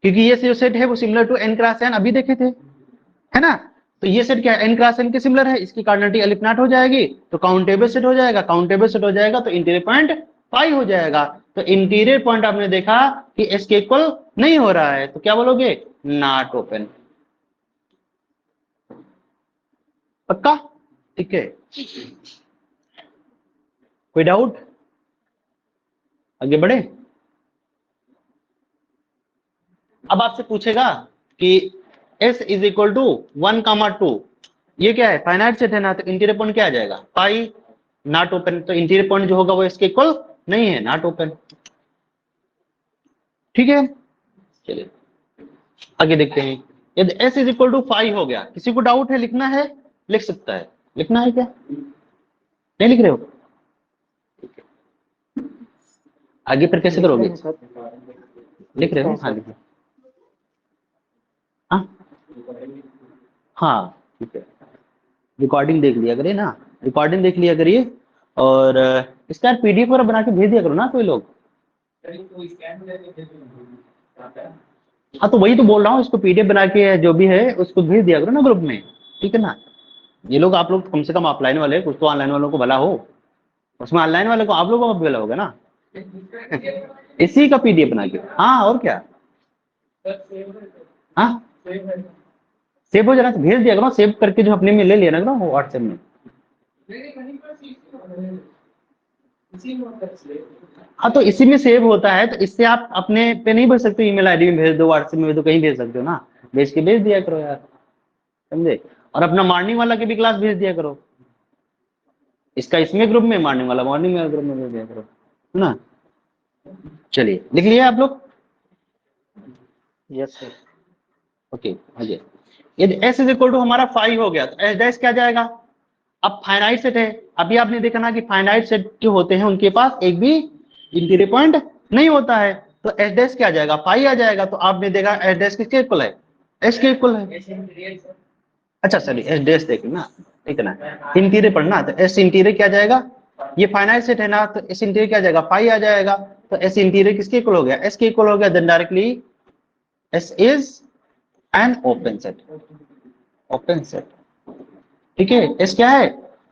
क्योंकि ये जो सेट है वो similar to n cross n अभी देखे थे, है ना। तो ये सेट क्या है? n क्रॉस n के सिमिलर है, इसकी कार्डिनलिटी अलिफ नॉट हो जाएगी, तो काउंटेबल सेट हो जाएगा। काउंटेबल सेट हो जाएगा तो इंटीरियर पॉइंट 5 हो जाएगा। तो इंटीरियर पॉइंट आपने देखा कि S के इक्वल नहीं हो रहा है, तो क्या बोलोगे? Not open. पक्का, ठीक है। कोई डाउट? आगे बढ़े। अब आपसे पूछेगा कि S इज इक्वल टू 1,2, ये क्या है? फाइनाइट सेट है ना, तो इंटीरियर पॉइंट क्या आ जाएगा? पाई, नॉट ओपन। तो इंटीरियर पॉइंट जो होगा वो इसके इक्वल नहीं है, नॉट ओपन, ठीक है। चलिए आगे देखते हैं। यदि S इज इक्वल टू 5 हो गया, किसी को डाउट है? लिखना है, लिख सकता है। लिखना है क्या? नहीं लिख रहे हो? आगे फिर कैसे करोगे? लिख रहे हो? हाँ लिखो। हाँ ठीक है, रिकॉर्डिंग देख लिया करिए ना, रिकॉर्डिंग देख लिया करिए, और इसका पीडीएफ वगैरह बना के भेज दिया करो ना कोई लोग। हाँ तो वही तो बोल रहा हूँ, इसको पीडीएफ बना के जो भी है उसको भेज दिया करो ना ग्रुप में, ठीक है ना। ये लोग, आप लोग कम से कम ऑफलाइन वाले, कुछ तो ऑनलाइन वालों को भला हो, उसमें ऑनलाइन वाले को आप लोगों को भला होगा ना। इसी का पीडीएफ बना के, हाँ और क्या। हाँ सेव हो जाना तो भेज दिया करो, सेव करके जो अपने में ले लिया ना करो व्हाट्सएप में। हाँ तो इसी में सेव होता है, तो इससे आप अपने पे नहीं भेज सकते, ईमेल आईडी में भेज दो, व्हाट्सएप में भेज दो, कहीं भेज सकते हो ना, भेज के भेज दिया करो यार, समझे। और अपना मॉर्निंग वाला की भी क्लास भेज दिया करो, इसका इसमें ग्रुप में, मॉर्निंग वाला मॉर्निंग वाला ग्रुप में भेज दिया करो, है ना। चलिए लिख लिया आप लोग? Yes sir. ओके आगे। यदि S इज इक्वल टू हमारा 5 हो गया तो S डैश क्या जाएगा? अब फाइनाइट सेट है, अभी आपने देखा ना कि फाइनाइट सेट जो होते हैं उनके पास एक भी इंटीरियर पॉइंट नहीं होता है, तो एस डैश क्या आ जाएगा, पाई आ जाएगा। तो आपने देखा एस डैश किसके इक्वल है, एस के इक्वल है। अच्छा सॉरी एस डैश देखिए ना, इतना इंटीरियर पढ़ना, तो एस इंटीरियर क्या जाएगा, ये फाइनाइट सेट है ना, तो एस इंटीरियर क्या जाएगा, पाई आ जाएगा। तो एस इंटीरियर किसके इक्वल हो गया, एस के इक्वल हो गया। Then directly S is an open set, open set, ठीक है। एस क्या है,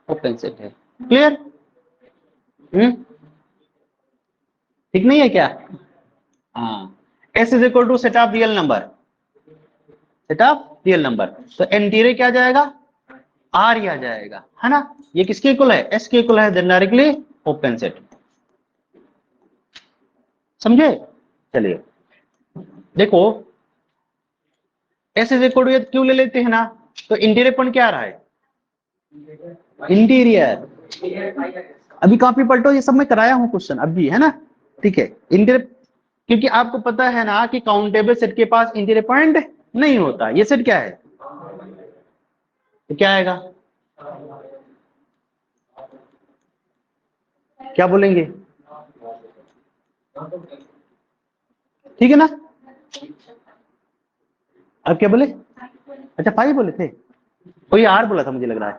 ओपन सेट है। क्लियर? ठीक नहीं है क्या? हाँ, S is equal to set of real number, set of real number. तो इंटीरियर क्या जाएगा, आर ही आ जाएगा, है ना। ये किसके इक्वल है, एस के इक्वल है। Then directly open set. समझे? चलिए देखो, एस इज इक्वल टू क्यों ले लेते हैं ना, तो इंटीरियर पॉइंट क्या आ रहा है, इंटीरियर। अभी कॉपी पलटो, ये सब मैं कराया हूं क्वेश्चन अभी, है ना। ठीक है, इंटीरियर, क्योंकि आपको पता है ना कि काउंटेबल सेट के पास इंटीरियर पॉइंट नहीं होता। ये सेट क्या है, तो क्या आएगा, क्या बोलेंगे, ठीक है ना। अब क्या बोले, अच्छा पाई बोले थे, कोई आर बोला था मुझे लग रहा है,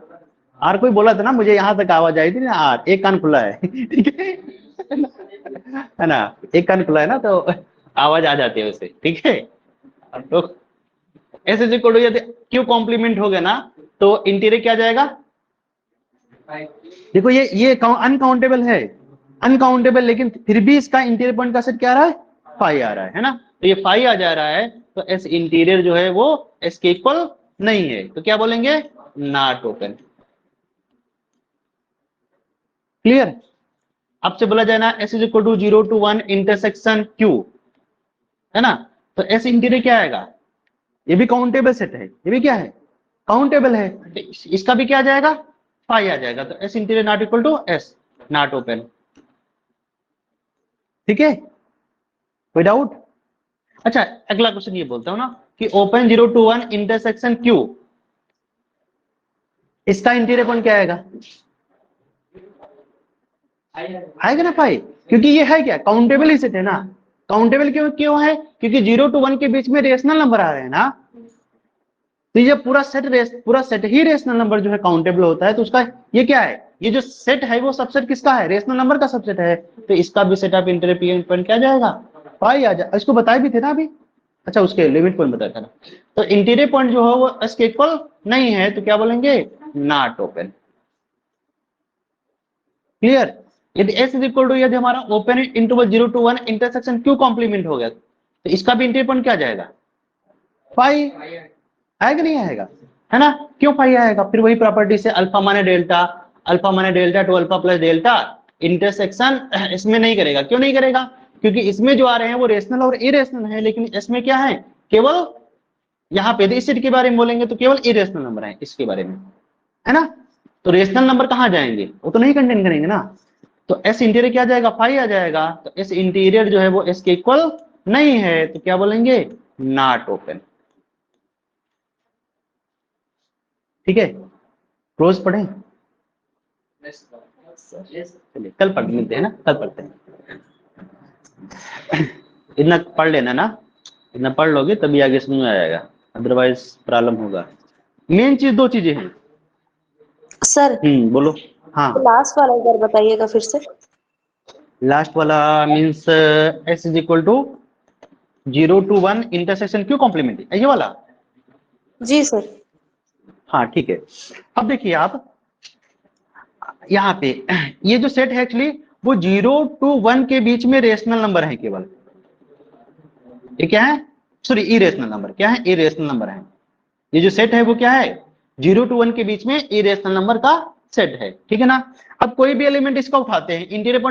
आर कोई बोला था ना, मुझे यहां तक आवाज आई थी ना, आर, एक कान खुला है ठीक है ना, एक कान खुला है ना, तो आवाज आ जाती है उसे, ठीक है। तो ऐसे जो कोड यदि क्यों कॉम्प्लीमेंट हो गया ना, तो इंटीरियर क्या जाएगा, देखो ये अनकाउंटेबल है, अनकाउंटेबल, लेकिन फिर भी इसका इंटीरियर पॉइंट का सेट क्या आ रहा है, फाइव आ रहा है ना। तो ये फाइव आ जा रहा है, तो एस इंटीरियर जो है वो एस के इक्वल नहीं है, तो क्या बोलेंगे, नॉट ओपन। क्लियर? आपसे बोला जाए ना S is equal to 0 to 1 intersection Q, है ना, तो एस इंटीरियर क्या आएगा, ये भी काउंटेबल सेट है, ये भी क्या है, काउंटेबल है, तो इसका भी क्या आ जाएगा, फाइव आ जाएगा। तो S interior not equal to S, not open. ठीक है, कोई डाउट? अच्छा अगला क्वेश्चन ये बोलता हूं ना कि ओपन 0 to 1 इंटरसेक्शन क्यू, इसका इंटीरियर पॉइंट क्या आएगा, आएगा ना फाइव, क्योंकि ये है क्या, काउंटेबल ही सेट है ना। काउंटेबल क्यों क्यों है, क्योंकि 0 to 1 के बीच में रेशनल नंबर आ रहे हैं ना, तो ये पूरा सेट ही रेशनल नंबर जो है काउंटेबल होता है। तो उसका ये क्या है, ये जो सेट है वो सबसेट किसका है, रेशनल नंबर का सबसेट है। तो इसका भी सेट ऑफ इंटीरियर पॉइंट क्या जाएगा, फाइव आ जाएगा। इसको बताए भी थे ना अभी, अच्छा उसके लिमिट पॉइंट बताया था ना। तो इंटीरियर पॉइंट जो है वो एस के इक्वल नहीं है, तो क्या बोलेंगे, नॉट ओपन। क्लियर? यदि एस इज इक्वल टू, यदि हमारा open interval 0 to 1 intersection Q complement हो गया, तो इसका भी इंटीरियर पॉइंट क्या जाएगा, फाइव आएगा, नहीं आएगा, है ना। क्यों फाइव आएगा, फिर वही प्रॉपर्टी से alpha minus delta to alpha plus delta, intersection इसमें नहीं करेगा। क्यों नहीं करेगा, क्योंकि इसमें जो आ रहे हैं वो रेशनल और इरेशनल है, लेकिन इसमें क्या है, केवल यहाँ पे इस सेट के बारे में बोलेंगे तो केवल इरेशनल नंबर है इसके बारे में, है ना। तो रेशनल नंबर कहाँ जाएंगे, वो तो नहीं कंटेन करेंगे ना। तो एस इंटीरियर क्या जाएगा, फाइव आ जाएगा। तो एस इंटीरियर जो है वो एस के इक्वल नहीं है, तो क्या बोलेंगे, नॉट ओपन। ठीक है, रोज पढ़ें, चलिए कल पढ़ मिलते हैं ना, कल पढ़ते हैं। इतना पढ़ लेना ना, इतना पढ़ लोगे तभी आगे समझ में आएगा, अदरवाइज प्रॉब्लम होगा। मेन चीज दो चीजें हैं सर। बोलो। हाँ, लास्ट वाला एक बार बताइएगा फिर से। लास्ट वाला means S is equal to 0 to 1 intersection Q complement, ये वाला। जी सर। हाँ ठीक है, अब देखिए आप यहाँ पे ये जो सेट है एक्चुअली वो 0 to 1 के बीच में रेशनल नंबर है केवल। ये क्या है, सॉरी इरेशनल नंबर, क्या है, इरेशनल नंबर है। ये जो सेट है वो क्या है, 0 to 1 के बीच में इरेशनल नंबर का सेट है, ठीक है ना। अब कोई भी एलिमेंट इसका उठाते हैं, इंटीरियर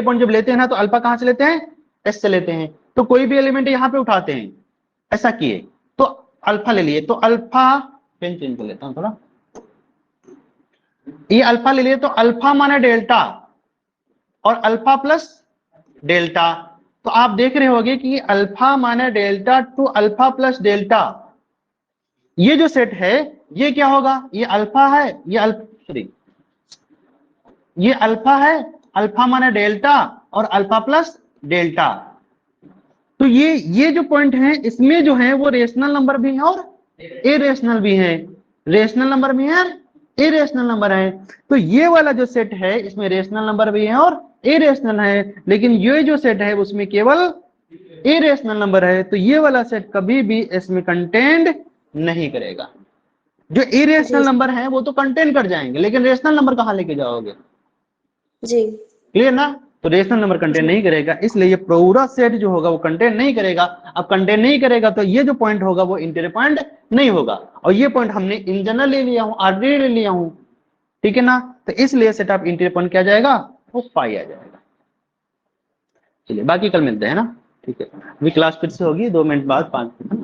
पॉइंट जब लेते हैं ना, तो अल्फा कहां से लेते हैं, एस से लेते हैं। तो कोई भी एलिमेंट यहाँ पे उठाते हैं, ऐसा किए तो अल्फा ले लिए, तो अल्फा, पेन चेंज कर लेता हूं थोड़ा, ये अल्फा ले लिए, तो अल्फा माने डेल्टा और अल्फा प्लस डेल्टा। तो आप देख रहे होंगे कि alpha minus delta to alpha plus delta, ये जो सेट है ये क्या होगा, ये अल्फा है, ये अल्फा है, अल्फा माने डेल्टा और अल्फा प्लस डेल्टा, तो ये जो पॉइंट है इसमें जो है वो रेशनल नंबर भी है और इरेशनल भी है, रेशनल नंबर भी है, इरेशनल नंबर है। तो ये वाला जो सेट है इसमें रेशनल नंबर भी है और इरेशनल है, लेकिन ये जो सेट है उसमें केवल इरेशनल नंबर है। तो ये वाला सेट कभी भी इसमें कंटेंट नहीं करेगा। जो इरेशनल नंबर है वो तो कंटेन कर जाएंगे, लेकिन रेशनल नंबर कहाँ लेके जाओगे? जी क्लियर ना? तो रेशनल नंबर कंटेन नहीं करेगा, इसलिए ये पूरा सेट जो होगा वो कंटेन नहीं करेगा। अब कंटेन नहीं करेगा तो ये जो पॉइंट होगा वो इंटीरियर पॉइंट नहीं होगा, और ये पॉइंट हमने इन जनरल ले लिया हूं, आरडीडी ले लिया हूं, ठीक है ना? तो इसलिए सेट ऑफ इंटीरियर पॉइंट क्या जाएगा? वो पाई आ जाएगा। चलिए बाकी कल मिलते हैं ना, ठीक है? अभी क्लास फिर से होगी 2 मिनट बाद, 5 मिनट।